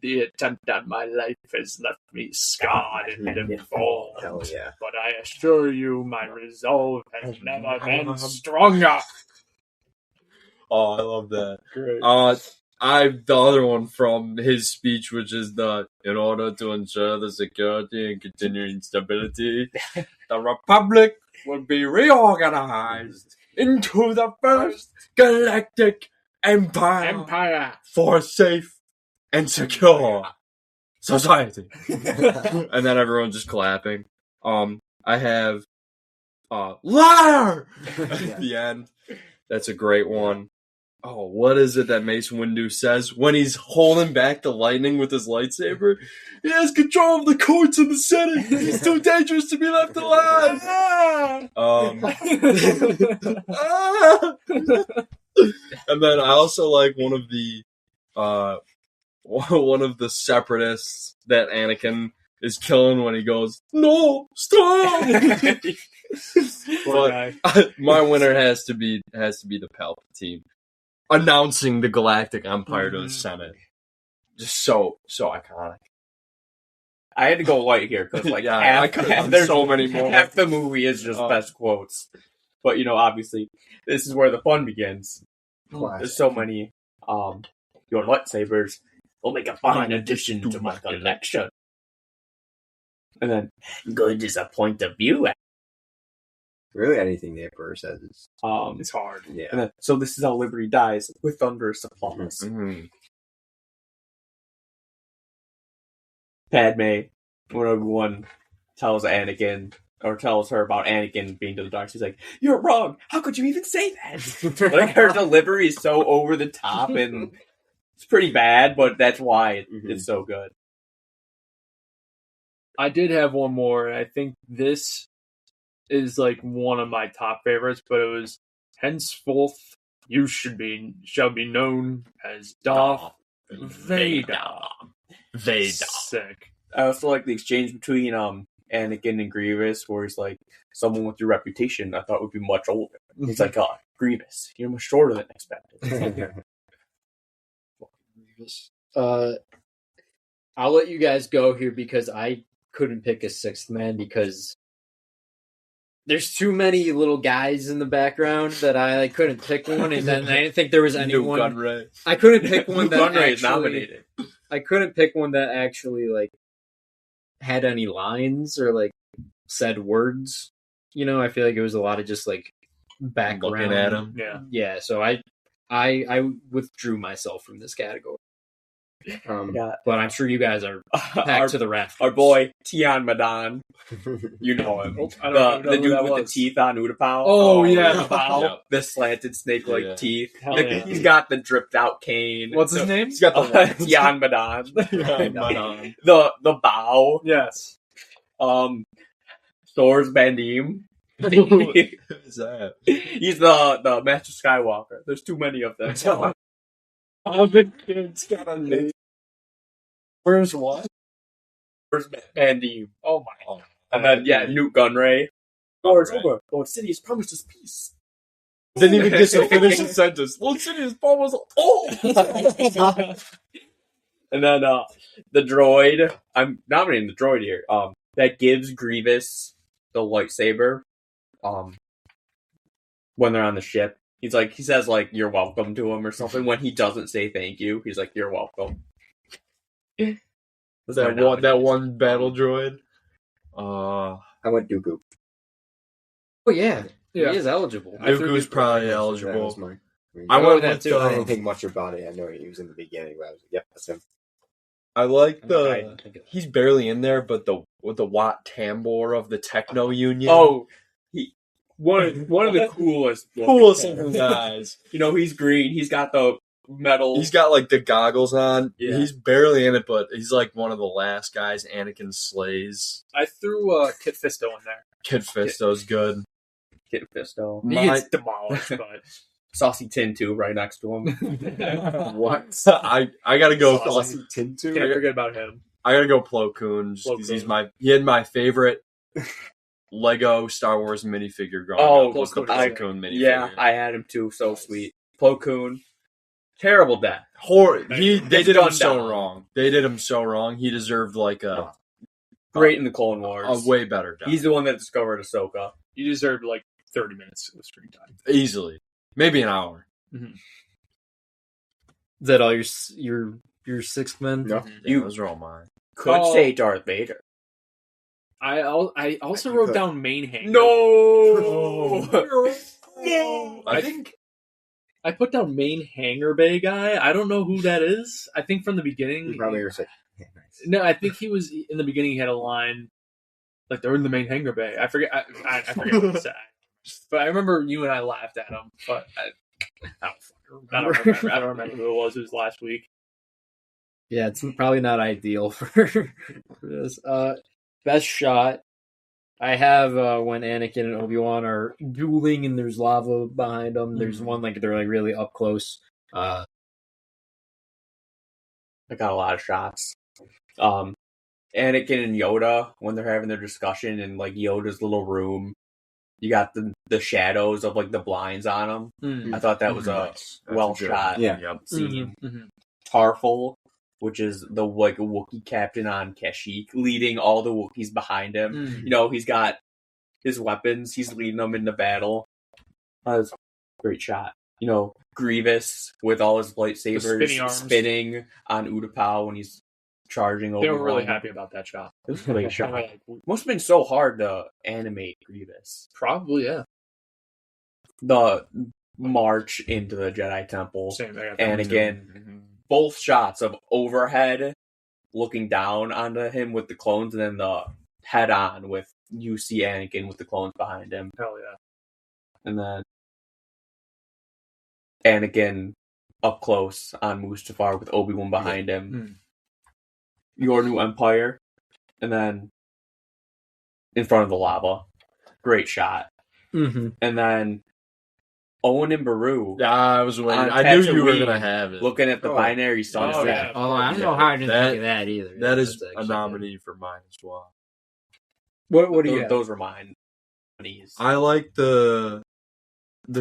the attempt on my life has left me scarred and deformed. Hell yeah. But I assure you, my resolve has never been stronger. Oh, I love that. Great. The other one from his speech, which is in order to ensure the security and continuing stability, the Republic will be reorganized into the first galactic empire for safe and secure society. And then everyone just clapping. I have liar at the end. That's a great one. Oh, what is it that Mace Windu says when he's holding back the lightning with his lightsaber? He has control of the courts of the Senate. He's too dangerous to be left alive. And then I also like one of the separatists that Anakin is killing when he goes, "No, stop!" But my winner has to be the Palpatine announcing the Galactic Empire to the Senate. Just so iconic. I had to go light here because like I could have there's so many more. Half the movie is just best quotes, but obviously this is where the fun begins. Classic. There's so many. Your lightsabers will make a fine addition to my collection. And then, good is a point of view. Really, anything the Emperor says is it's hard. yeah. And then, so this is how Liberty dies, with thunderous applause. Mm-hmm. Padme, when everyone tells Anakin or tells her about Anakin being to the dark, she's like, "You're wrong. How could you even say that?" Like her delivery is so over the top, and it's pretty bad, but that's why it's so good. I did have one more, and I think this is like one of my top favorites, but it was henceforth you shall be known as Darth Vader. Sick. I also like the exchange between Anakin and Grievous, where he's like, "Someone with your reputation, I thought would be much older." He's like, "Oh, Grievous, you're much shorter than expected." I'll let you guys go here because I couldn't pick a sixth man because there's too many little guys in the background that I couldn't pick one, and then I didn't think there was anyone. I couldn't pick one that Gunray is actually nominated. I couldn't pick one that actually like had any lines or like said words. I feel like it was a lot of just like background. Looking at him. Yeah. So I withdrew myself from this category. But I'm sure you guys are packed to the rafters. Our boy Tian Madan, you know him, the dude with the teeth on Utapau. Oh yeah, Utapau. The slanted snake-like teeth. Yeah. He's got the dripped out cane. What's his name? He's got the Tian Madan. Madan. The bow. Yes. Thor's Bandim. Who is that? He's the Master Skywalker. There's too many of them. The kid's got a name. Where's what? Thor's Bandim. Oh my god. And then Newt Gunray. Lord Sidious promised us peace. Didn't even get to finish the sentence. Lord Sidious promised. And then the droid. I'm nominating the droid here. That gives Grievous the lightsaber. When they're on the ship, he says like "you're welcome" to him or something. When he doesn't say thank you, he's like "you're welcome." Was that one battle droid? I went Dooku. Oh yeah, he is eligible. Dooku's probably That eligible. was mine. I went that with too. I didn't think much about it. I know he was in the beginning, but I was like, "Yep, that's him." I like Okay. he's barely in there, but the Wat Tambor of the Techno Union. Oh, one of the coolest looking guys. He's green. He's got the metal. He's got like the goggles on. Yeah. He's barely in it, but he's like one of the last guys Anakin slays. I threw Kit Fisto in there. Kid Fisto's good. Kid Fisto. He gets demolished, but Saucy Tin too, right next to him. What? I gotta go. Saucy Tintu? can't forget about him. I gotta go Plo Koon just because he had my favorite Lego Star Wars minifigure growing up. Was the Plo Koon minifigure. Yeah, I had him too. So sweet. Plo Koon. Terrible death. They did him gunned so down. wrong. They did him so wrong. He deserved like Great in the Clone Wars. a way better death. He's the one that discovered Ahsoka. You deserved like 30 minutes of screen time. Easily, maybe an hour. Is that all your sixth men? No. Yeah, those are all mine. Could say Darth Vader. I also wrote down main hanger. No. I think I put down main hangar bay guy. I don't know who that is. I think from the beginning. You probably were like, yeah, nice. No, I think he was in the beginning. He had a line like they're in the main hangar bay. I forget. I forget what he said. But I remember you and I laughed at him. But I don't fucking I don't remember. I don't remember who it was. It was last week. Yeah, it's probably not ideal for this. Best shot. I have when Anakin and Obi-Wan are dueling and there's lava behind them. There's one like they're like really up close. I got a lot of shots. Anakin and Yoda when they're having their discussion in like Yoda's little room. You got the shadows of like the blinds on them. I thought that was a well shot scene. Tarful, which is the like Wookiee captain on Kashyyyk, leading all the Wookiees behind him. You know, he's got his weapons. He's leading them into battle. That was a great shot. You know, Grievous with all his lightsabers spinning on Utapau when he's charging over. They were really happy about that shot. It was a great shot. Must have been so hard to animate Grievous. Probably, yeah. The march into the Jedi Temple. Same thing. And again, both shots of overhead looking down onto him with the clones, and then the head on with you see Anakin with the clones behind him. Hell yeah. And then Anakin up close on Mustafar with Obi-Wan behind him. Your New Empire. And then in front of the lava. Great shot. And then Owen and Beru. Yeah, I was waiting. I knew you were going to have it. Looking at the binary sunset. Yeah. Oh, I don't know how I didn't think of that either. That is a nominee for mine as well. What do you have? Those were mine. I like the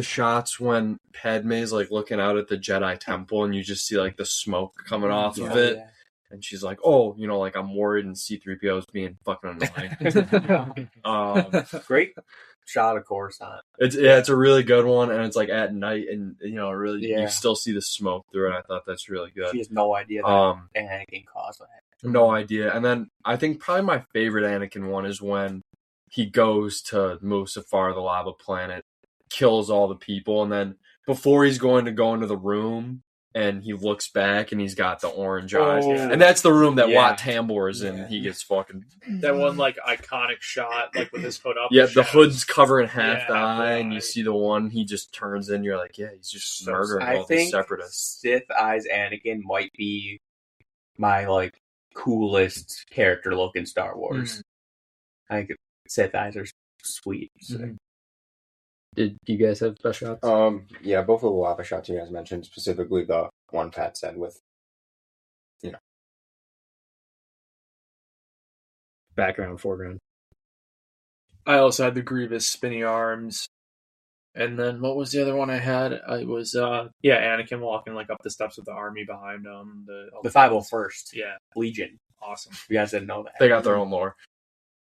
shots when Padme's like looking out at the Jedi Temple and you just see like the smoke coming off of it. Yeah. And she's like, oh, you know, like I'm worried and C-3PO is being fucking annoying. Great shot of Coruscant. It's a really good one, and it's like at night, and you know, really, you still see the smoke through it. I thought that's really good. She has no idea that Anakin caused that. No idea. And then I think probably my favorite Anakin one is when he goes to Mustafar, the lava planet, kills all the people, and then before he's going to go into the room, and he looks back and he's got the orange eyes. And that's the room that Wat Tambor is in. He gets fucking... That one, like, iconic shot, like, with his hood up. Yeah, the hood's covering half the eye, and you see the one he just turns in. You're like, yeah, he's just murdering all these separatists. Sith Eyes Anakin might be my, like, coolest character look in Star Wars. I think Sith Eyes are sweet. Did you guys have best shots? Yeah, both of the lava shots you guys mentioned, specifically the one Pat said with, you know, background, foreground. I also had the Grievous spinny arms, and then what was the other one I had? It was Anakin walking like up the steps with the army behind him. The 501st, Legion, awesome. You guys didn't know that. They got their own lore.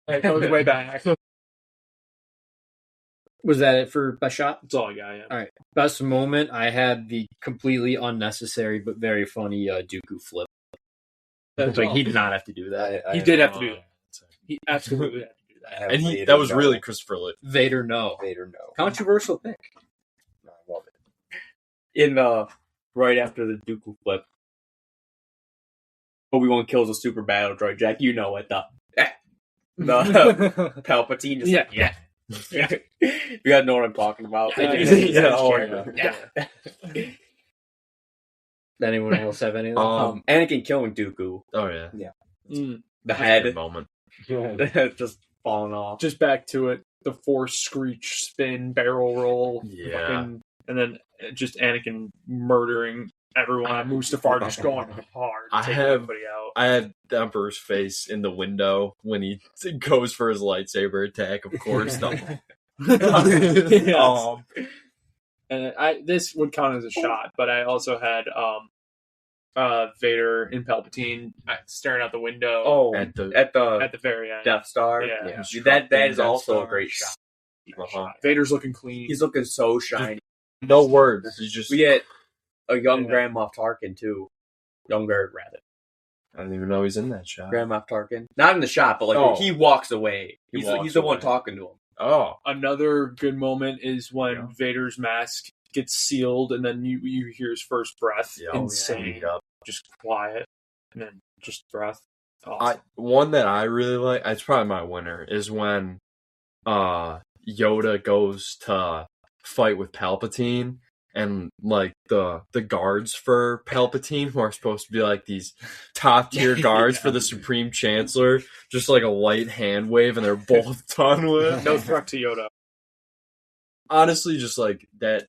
It goes way back. Was that it for best shot? That's all I got, yeah. All right. Best moment, I had the completely unnecessary but very funny Dooku flip. Like, he did not have to do that. He did have to do that. He absolutely had to do that. And that was really Christopher Lee. Vader, no. Controversial pick. I love it. In right after the Dooku flip, Obi-Wan kills a super battle droid. Jack, you know it. The Palpatine just you gotta know what I'm talking about. Anyone else have anything? Anakin killing Dooku. Oh yeah. The head moment. just falling off. Just back to it. The Force screech, spin, barrel roll. Yeah. And then just Anakin murdering everyone on Mustafar, just going hard. Taking everybody out. I had the Emperor's face in the window when he goes for his lightsaber attack, of course. And this would count as a shot, but I also had Vader and Palpatine staring out the window. Oh, at the very end, Death Star. Yeah. That is also a great shot. Vader's looking clean. He's looking so shiny. No words. We get a young Grand Moff Tarkin too. Younger, rather. I don't even know he's in that shot. Grand Moff Tarkin, not in the shot, but like he walks away. He's the one talking to him. Oh, another good moment is when Vader's mask gets sealed, and then you hear his first breath. Insane, just quiet, and then just breath. Awesome. One that I really like, it's probably my winner, is when Yoda goes to fight with Palpatine, and like the guards for Palpatine, who are supposed to be like these top tier guards for the Supreme Chancellor, just like a light hand wave, and they're both done with. No threat to Yoda. Honestly, just like that.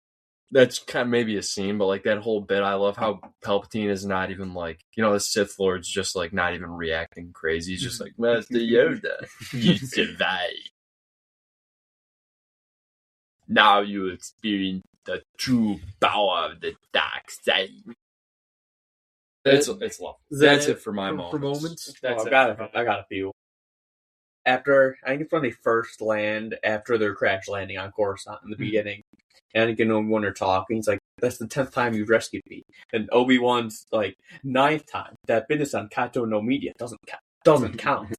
That's kind of maybe a scene, but like that whole bit, I love how Palpatine is not even like, the Sith Lord's just like not even reacting crazy. He's just like, Master Yoda, you survived. Now you experience the true power of the dark side. It's love. That's it for my moments. I got a few. After, I think it's when they first land, after their crash landing on Coruscant in the beginning, Anakin and Obi-Wan are talking. He's like, "That's the 10th time you've rescued me," and Obi-Wan's like, "9th time. That business on Kato no Media doesn't count."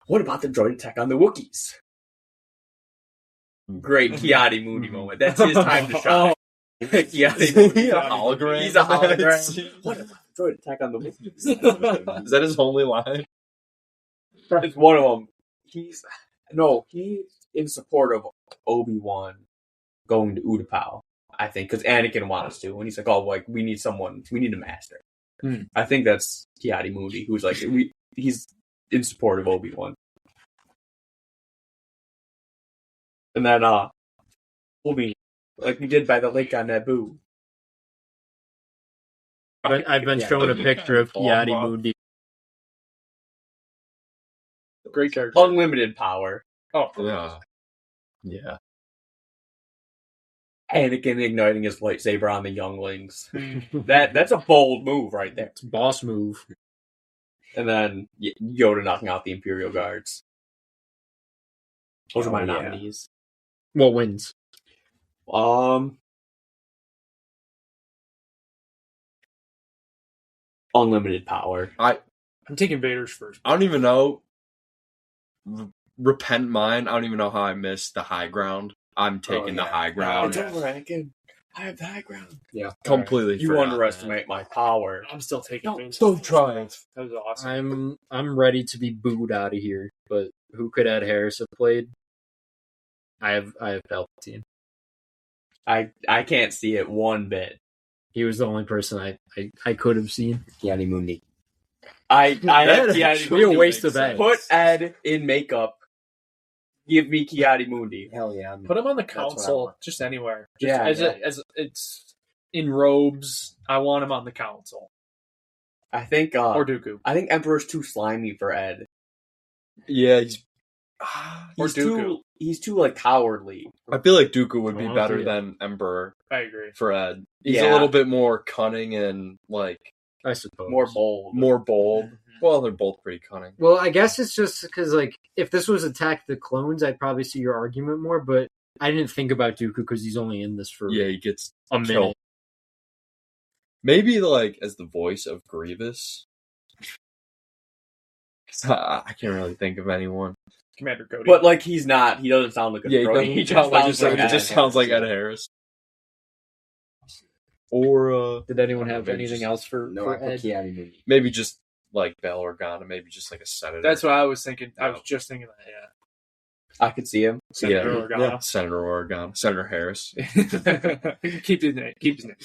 What about the droid attack on the Wookiees? Great Kiadi Mooney moment. That's his time to shine. Kiadi Mooney. Hologram. He's a hologram. What about the droid attack on the Wookiees? Is that his only line? It's one of them. He's in support of Obi-Wan going to Utapau, I think, because Anakin wants to, and he's like, "Oh, like we need a master." I think that's Kiadi Mooney, who's like, he's in support of Obi-Wan, and then Obi, like we did by the lake on Naboo. I've been shown a picture of Kiadi Mundi. Great character. Unlimited power. Oh, yeah. Anakin igniting his lightsaber on the younglings. That's a bold move right there. It's a boss move. And then Yoda knocking out the Imperial Guards. Those are my nominees. What wins? Unlimited power. I'm taking Vader's first. I don't even know. Repent mine. I don't even know how I missed the high ground. I'm taking the high ground. It's over, Anakin. I have the high ground. Yeah. Completely. You underestimate my power. I'm still taking Vader's. Don't try it. That was awesome. I'm ready to be booed out of here. But who could Ed Harris have played? I have Palpatine. I can't see it one bit. He was the only person I could have seen. Kiadi Mundi. I have Kiadi Be a Mundi. waste of Ed. Put Ed in makeup. Give me Kiadi Mundi. Hell yeah. Put him on the That's what I council, want. just anywhere. Yeah, As it's in robes. I want him on the council I think or Dooku. I think Emperor's too slimy for Ed. Yeah, Or He's Dooku. he's too like cowardly. I feel like Dooku would be Oh, better yeah. than Emperor I agree. for Ed. He's Yeah. a little bit more cunning and like I suppose. More bold. more bold. Well, they're both pretty cunning. Well, I guess it's just because, like, if this was Attack the Clones, I'd probably see your argument more, but I didn't think about Dooku because he's only in this for Yeah, he gets a minute. killed. Maybe like as the voice of Grievous. 'Cause I can't really think of anyone. Commander Cody. But like he's not. He doesn't sound like a Yeah, droid. he just sounds like Ed. Ed Harris. Or Did anyone have Maybe anything just- else for No, I put Ed? Kiadi Mundi. maybe just like Bail Organa, maybe just like a senator. That's what I was thinking. I was just thinking that. I could see him. Senator yeah, Organa. Senator Organa, Senator Harris. Keep his name. Keep his name.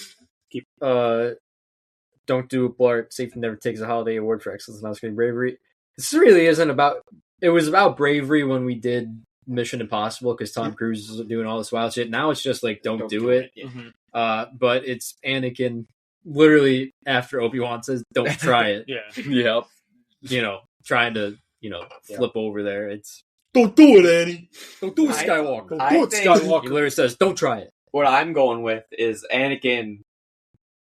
Don't do it, Blart. Safety never takes a holiday award for excellence in on-screen bravery. This really isn't about. It was about bravery when we did Mission Impossible because Tom Cruise was doing all this wild shit. Now it's just like don't do it. Yeah. But it's Anakin literally after Obi-Wan says, "Don't try it." Yeah. Yep. Trying to flip over there. It's Don't do it, Annie. don't do it, I- Skywalker. I Don't do it, think- Skywalker. He literally says, "Don't try it." What I'm going with is Anakin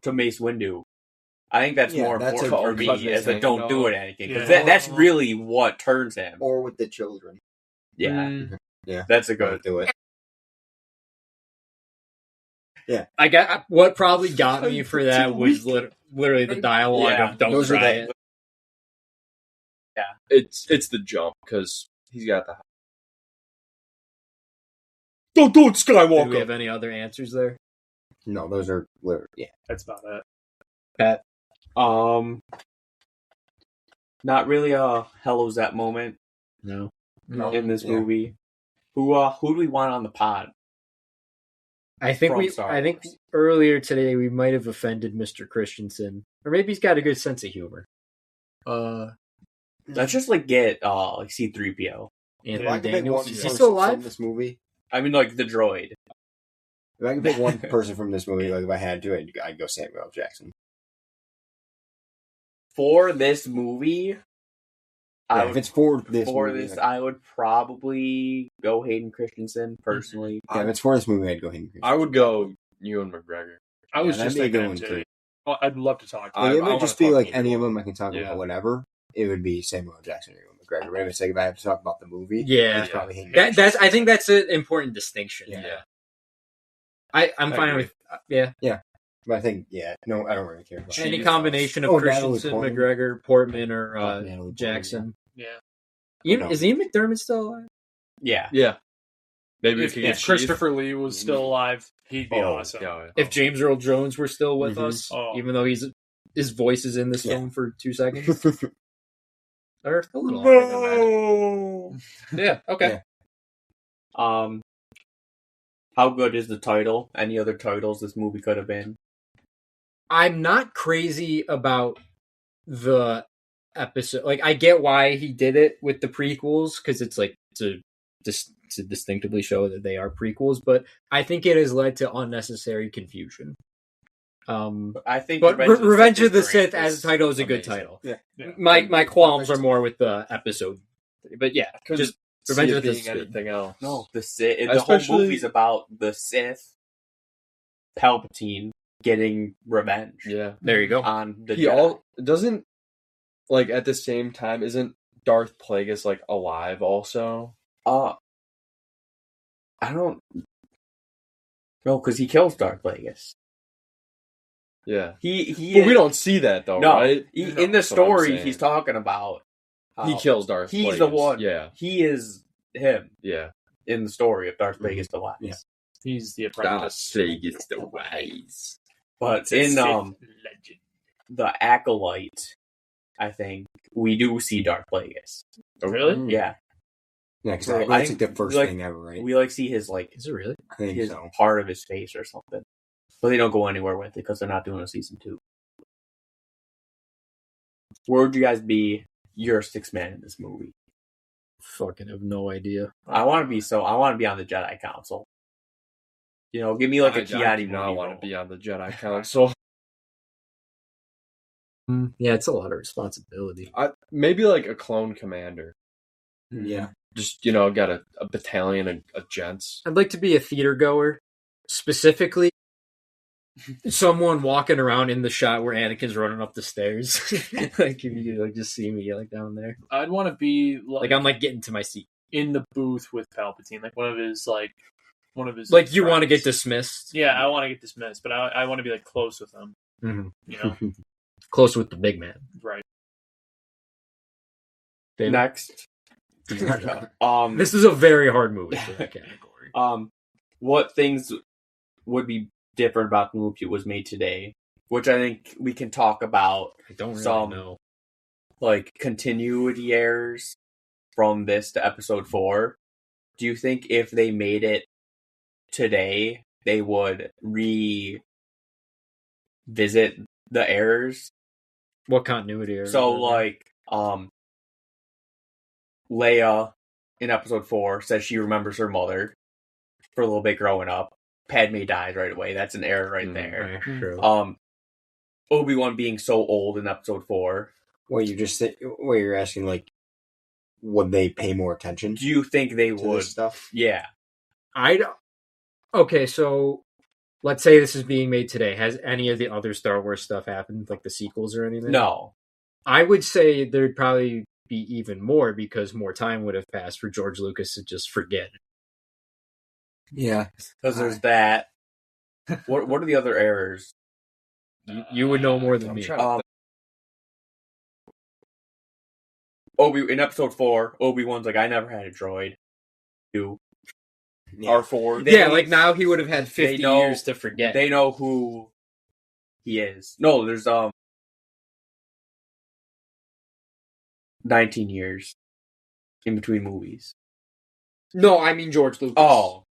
to Mace Windu. I think that's Yeah, more that's important a for good me as a thing. don't do it Anakin. Because Yeah. that's really what turns him. Or with the children. Yeah. Mm. Yeah. That's a Don't good. do it. I got what probably got me for that was literally the dialogue Yeah, of "Don't those are try the- it." It's the jump because he's got the. Don't do it, Do we Skywalker. have any other answers there? No, those are literally, yeah. That's about it. Pat? Not really a Hello Zep moment No. in this Yeah. movie. Who do we want on the pod? I think From Star I think Wars. earlier today we might have offended Mr. Christensen, or maybe he's got a good sense of humor. Let's just like get like C-3PO. If I Anthony could pick Daniels, one is he person still from alive? this movie, I mean, like the droid. if I could pick one person from this movie, like if I had to, I'd go Samuel L. Jackson. For this movie, Yeah, if it's for this for movie, this, I would probably go Hayden Christensen personally. if it's for this movie, I'd go Hayden Christensen. I would go Ewan McGregor. I was Yeah, just that'd be a thinking good him one, too. Oh, I'd love to talk to I- Like, it wanna might just talk be to like you. any of them. I can talk Yeah. about whatever. It would be Samuel L. Jackson or Ewan McGregor. But if it's like if I have to talk about the movie, Yeah. it's probably Hayden. That's I think that's an important distinction. Yeah. I'm I fine agree. with But I think no, I don't really care about any it. combination of Oh, Natalie Christensen, Portman. McGregor, Portman, or Natalie Portman, Jackson. Yeah. Ian, No. is Ian McDermott still alive? Yeah, Yeah. Maybe we If, could get if Christopher Lee was still alive, he'd be Oh, awesome. Yeah. If James Earl Jones were still with Mhm. us, Oh. even though his voice is in this Yeah. film for 2 seconds, or a little longer than that. Yeah. Okay. Yeah. How good is the title? Any other titles this movie could have been? I'm not crazy about the episode. Like, I get why he did it with the prequels because it's like to distinctively show that they are prequels, but I think it has led to unnecessary confusion. I think But Revenge of the is great. Sith as a title is a good Amazing. title. Yeah. Yeah. My qualms are more with the episode, but yeah, just Revenge see of it the being Sith. anything else. No, the Sith. The Especially- whole movie's about the Sith, Palpatine getting revenge Yeah. There you go. on the He Jedi. doesn't like at the same time isn't Darth Plagueis like alive also? I don't. No, because he kills Darth Plagueis. Yeah. He. But we don't see that though, No, right? in the That's what I'm story, saying. he's talking about. He kills Darth He's Plagueis. the one. Yeah. He is him Yeah. in the story of Darth Plagueis the Wise. Yeah. He's the Darth apprentice. Plagueis the Wise. But The in Sith legend. the Acolyte, I think we do see Darth Plagueis. Really? Yeah, Yeah, because So that's I like think, the first like, thing ever, right? we like see his like Is it really? I think his so. part of his face or something, but they don't go anywhere with it because they're not doing a season 2. Where would you guys be your 6th man in this movie? Fucking have no idea. I want to be on the Jedi Council. You know, give me like a Kiadi do movie. not want role. to be on the Jedi Council. Yeah, it's a lot of responsibility. Maybe like a clone commander. Yeah. Just, got a battalion of gents. I'd like to be a theater goer, specifically someone walking around in the shot where Anakin's running up the stairs. Like if you could just see me like down there, I'd want to be like I'm like getting to my seat. in the booth with Palpatine, like one of his. Like you want to get friends. dismissed. Yeah, I want to get dismissed, but I want to be like close with him. Mm-hmm. You know, Close with the big man. right? David? Next, This is a very hard movie for that category. what things would be different about the movie if it was made today? Which I think we can talk about, I don't really some- know. like continuity errors from this to episode 4. Do you think if they made it today, they would revisit the errors? What continuity? Are So like, Leia in episode 4 says she remembers her mother for a little bit growing up. Padme dies right away. That's an error right there. Right, true. Obi-Wan being so old in episode 4. You're asking, like, would they pay more attention Do you think they to would? this stuff? Yeah. I don't. Okay, so let's say this is being made today. Has any of the other Star Wars stuff happened, like the sequels or anything? No. I would say there'd probably be even more because more time would have passed for George Lucas to just forget. Yeah. Because there's that. What are the other errors? You would know more than I'm me. trying to In episode 4, Obi-Wan's like, I never had a droid. You. R4. They- Yeah, like now he would have had 50 know- years to forget. They know who he is. No, there's 19 years in between movies. No, I mean George Lucas. Oh,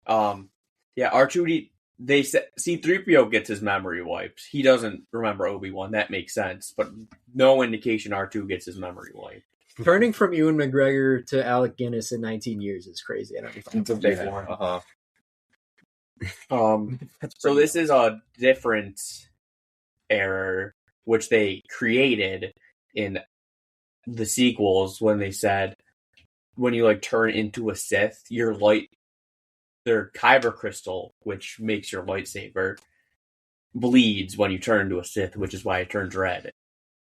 yeah, R2D. They say C-3PO gets his memory wiped. He doesn't remember Obi-Wan. That makes sense, but no indication R2 gets his memory wiped. Turning from Ewan McGregor to Alec Guinness in 19 years is crazy. I don't know. It's a big one. Uh-huh. So this is a different error which they created in the sequels when they said when you like turn into a Sith, their kyber crystal, which makes your lightsaber, bleeds when you turn into a Sith, which is why it turns red.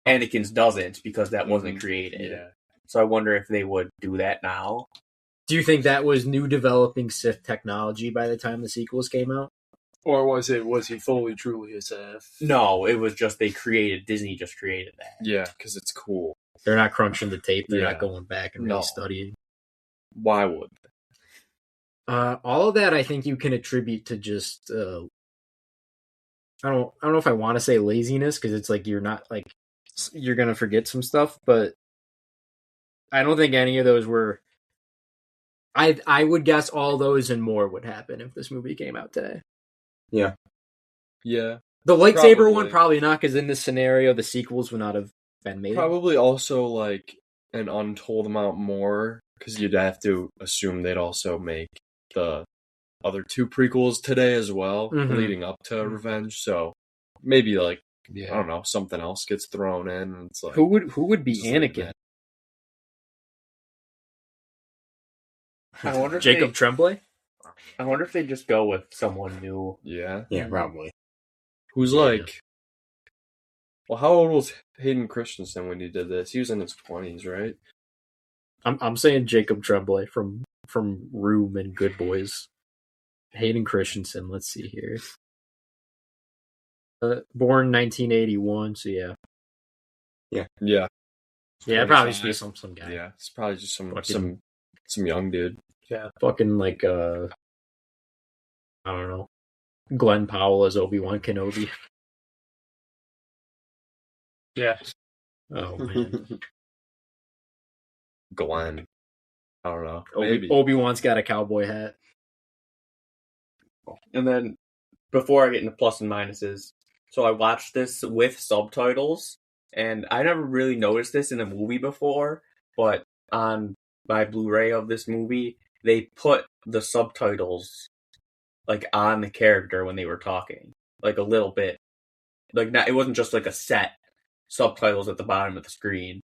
Anakin's doesn't because that wasn't created. Yeah. So I wonder if they would do that now. Do you think that was new developing Sith technology by the time the sequels came out? Or was he fully truly a Sith? No, it was just Disney just created that. Yeah, because it's cool. They're not crunching the tape. They're Yeah. not going back and No. really studying. Why would they? All of that I think you can attribute to just I don't know if I want to say laziness because it's like you're gonna forget some stuff, but I don't think any of those were. I would guess all those and more would happen if this movie came out today. Yeah. The lightsaber Probably. one probably not because in this scenario the sequels would not have been made. Probably also like an untold amount more because you'd have to assume they'd also make the other two prequels today as well, leading up to Revenge. So maybe like I don't know, something else gets thrown in. And it's like Who would be just like Anakin? that. I wonder if Jacob Tremblay? I wonder if they just go with someone new. Yeah. Yeah, probably. Who's Yeah. like? Well, how old was Hayden Christensen when he did this? He was in his 20s, right? I'm saying Jacob Tremblay from Room and Good Boys. Hayden Christensen. Let's see here. Born 1981. So yeah, Yeah. it'd probably just be some guy. Yeah. It's probably just Fucking- some young dude. Fucking like I don't know, Glenn Powell as Obi-Wan Kenobi. Yeah. Oh man, Glenn. I don't know. Maybe. Obi-Wan's got a cowboy hat. And then before I get into plus and minuses, so I watched this with subtitles, and I never really noticed this in a movie before, but on my Blu-ray of this movie, they put the subtitles like on the character when they were talking, like a little bit. Like not, it wasn't just like a set subtitles at the bottom of the screen.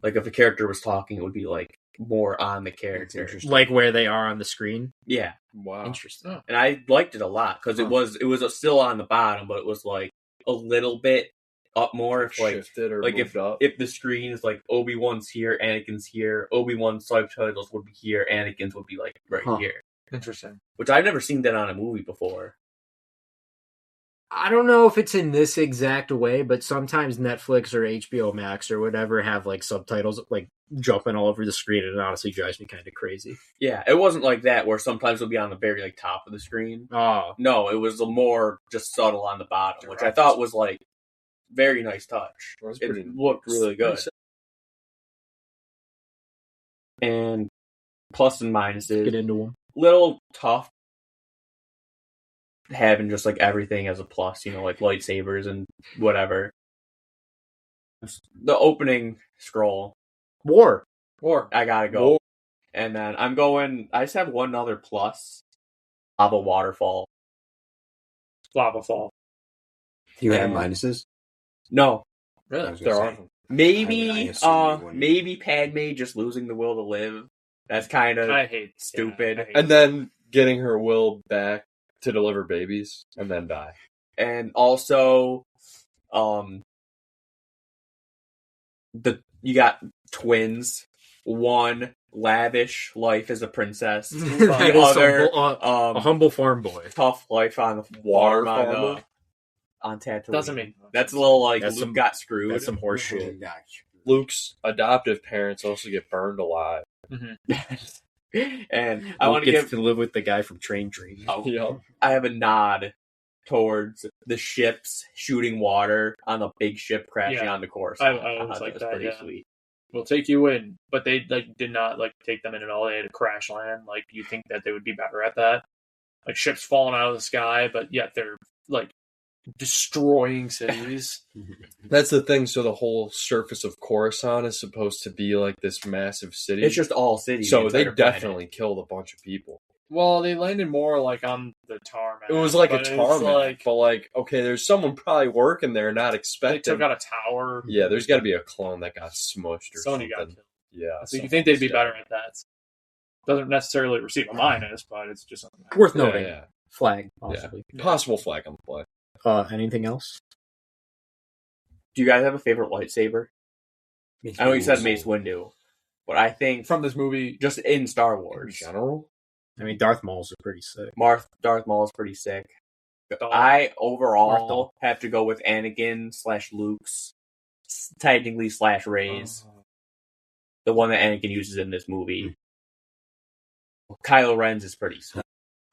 Like if a character was talking, it would be like more on the character. Like where they are on the screen. Yeah, Wow. Interesting. and I liked it a lot because it was still on the bottom, but it was like a little bit up more if like Shifted or like moved up. if the screen is like Obi-Wan's here, Anakin's here, Obi-Wan's subtitles would be here, Anakin's would be like right here. Interesting. Which I've never seen that on a movie before. I don't know if it's in this exact way, but sometimes Netflix or HBO Max or whatever have like subtitles like jumping all over the screen, and it honestly drives me kind of crazy. Yeah, it wasn't like that where sometimes it'll be on the very like top of the screen. Oh, No, it was a more just subtle on the bottom, which I thought was like very nice touch. That was It pretty- looked really good. And plus and minuses. get into them. Little tough having just like everything as a plus, you know, like lightsabers and whatever. The opening scroll, War. I gotta go. And then I just have one other plus. Lava waterfall. Lava Fall. You have And- minuses? No. I was There gonna are. say. Maybe I assume you wouldn't. maybe Padme just losing the will to live. That's kind of I hate stupid. I hate And then getting her will back to deliver babies and then die. and also you got twins. One lavish life as a princess. That The is other a humble farm boy. tough life on the Water farm farmer? on Tatooine. doesn't mean That's a little like That's Luke some- got screwed. That's some horse shit. Luke's adoptive parents also get burned alive. And I want Luke to gets give to live with the guy from Train Training. Yep. I have a nod towards the ships shooting water on the big ship crashing Yeah. on the course. I always thought like was that, pretty yeah. sweet. we'll take you in, but they like did not like take them in at all. They had to crash land. Like you think that they would be better at that, like ships falling out of the sky, but yet they're like destroying cities. That's the thing. So the whole surface of Coruscant is supposed to be like this massive city. It's just all cities. So they entire planet. definitely killed a bunch of people. Well, they landed more like on the tarmac. It was like a but it's tarmac, but like, okay, there's someone probably working there, not they expecting. took out a tower. Yeah, there's got to be a clone that got smushed or Somebody something. got killed. Yeah. So you think they'd be better at that? Doesn't necessarily receive a minus, but it's just something. Worth Yeah, noting. yeah. Flag, possibly. Possible flag on the play. Anything else? Do you guys have a favorite lightsaber? I know you said Mace Windu, but I think From this movie, just in Star In Wars, general? I mean, Darth Maul's are pretty sick. Darth Maul is pretty sick. Darth- I overall Darth. have to go with Anakin / Luke's, technically / Rey's, the one that Anakin uses in this movie. Kylo Ren's is pretty sick.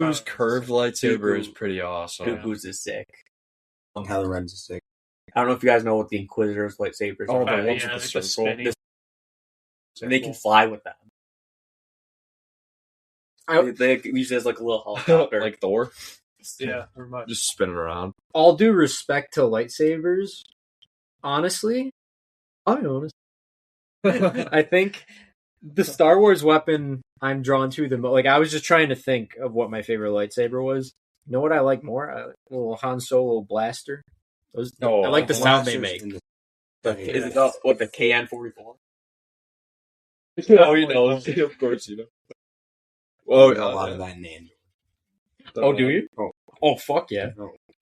Whose curved lightsaber Dooku. is pretty awesome. Dooku's is sick. Kylo Ren's is sick. I don't know if you guys know what the Inquisitor's lightsabers Oh, are. the ones yeah, with like the the circle. spinny. And they can fly with them. They use it as like a little helicopter. Like Thor, Yeah, pretty much. just spinning around. All due respect to lightsabers, honestly, I'll be honest. I think the Star Wars weapon I'm drawn to the most. Like, I was just trying to think of what my favorite lightsaber was. You know what I like more? A little Han Solo blaster. Those, Oh, I like the sound they Blasters make. in Is it the KN-44? Oh, you know, of course you know. Oh, a lot of that name. Oh, do you? Oh, fuck yeah.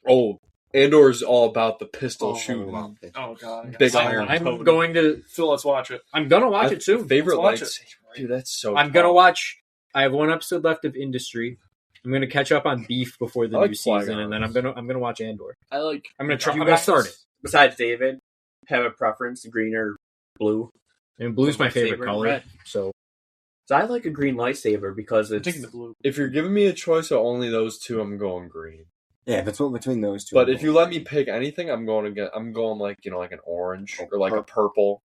Oh, Andor's all about the pistol Oh, shooting. Oh god, Big I'm- iron I'm totem. going to. So let's watch it. I'm gonna watch it soon. Favorite Let's watch lightsaber, dude. That's so. I'm gonna tough. watch. I have one episode left of Industry. I'm gonna catch up on Beef before the I like new season, Qui-Gon. and then I'm gonna watch Andor. I like. I'm gonna try. You I'm gonna guys- start it. Besides David, have a preference, green or blue? And blue's my favorite Lightsaber, color. red. So So I like a green lightsaber because I'm it's taking the blue. If you're giving me a choice of only those two, I'm going green. Yeah, if it's what between those two. But if you let me pick anything, I'm going like like an orange or like a purple.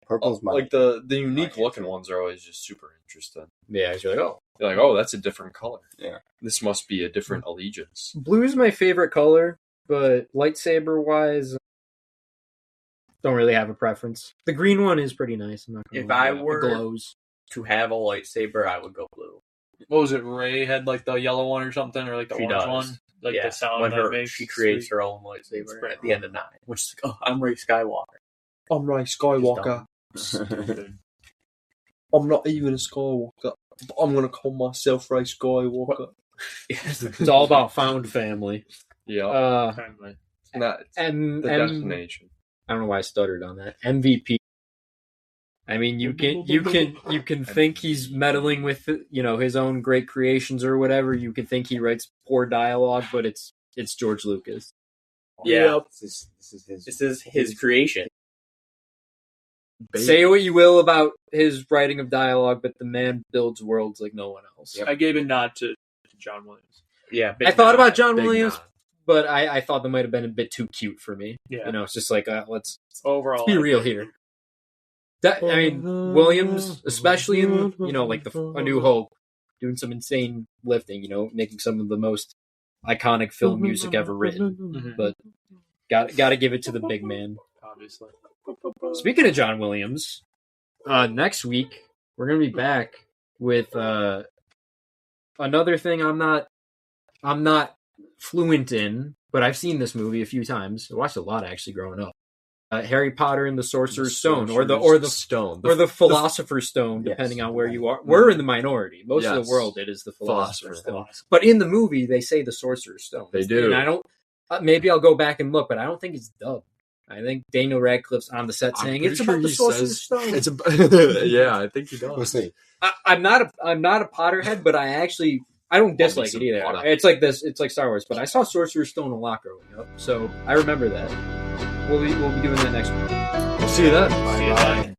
Purple's my Like the unique my looking answer. ones are always just super interesting. yeah, it's like, oh, You're like, oh, that's a different color. Yeah. This must be a different allegiance. blue is my favorite color, but lightsaber wise, don't really have a preference. The green one is pretty nice. I'm not gonna If lie. I It were- glows. to have a lightsaber, I would go blue. What was it? Ray had like the yellow one or something, or like the She orange does. one. Like yeah, the sound when that makes. she creates Sweet. her own It's lightsaber pretty at the end of 9, which is like, oh, I'm Rey Skywalker. I'm Ray Skywalker. I'm not even a Skywalker. But I'm gonna call myself Ray Skywalker. It's all about found family. Yeah. Kindly. Not And the destination. I don't know why I stuttered on that. MVP. I mean, you can think he's meddling with his own great creations or whatever. You can think he writes poor dialogue, but it's George Lucas. Yeah, This is his. this is his creation. Say what you will about his writing of dialogue, but the man builds worlds like no one else. Yep. I gave a nod to John Williams. Yeah, I thought about John Big Williams, nod. but I thought that might have been a bit too cute for me. Yeah. It's just like let's Overall, be I real agree. here. I mean, Williams, especially in like A New Hope, doing some insane lifting. Making some of the most iconic film music ever written. Mhm. But got to give it to the big man. Obviously. Speaking of John Williams, next week we're gonna be back with another thing I'm not fluent in, but I've seen this movie a few times. I watched a lot actually growing up. Harry Potter and the Sorcerer's Stone, or the Stone, or the Philosopher's Stone, depending on where you are. We're in the minority. Most of Yes. the world, it is the Philosopher's Philosopher's Stone. But in the movie, they say the Sorcerer's Stone. They do. And I don't. Maybe I'll go back and look, but I don't think it's dubbed. I think Daniel Radcliffe's on the set saying it's about the Sorcerer's Stone. It's a, yeah, I think he does. We'll see. I'm not a Potterhead, but I don't dislike it either. Potter. It's like this. It's like Star Wars, but I saw Sorcerer's Stone a lot growing up, so I remember that. We'll be doing that next week. We'll see you then. See you then.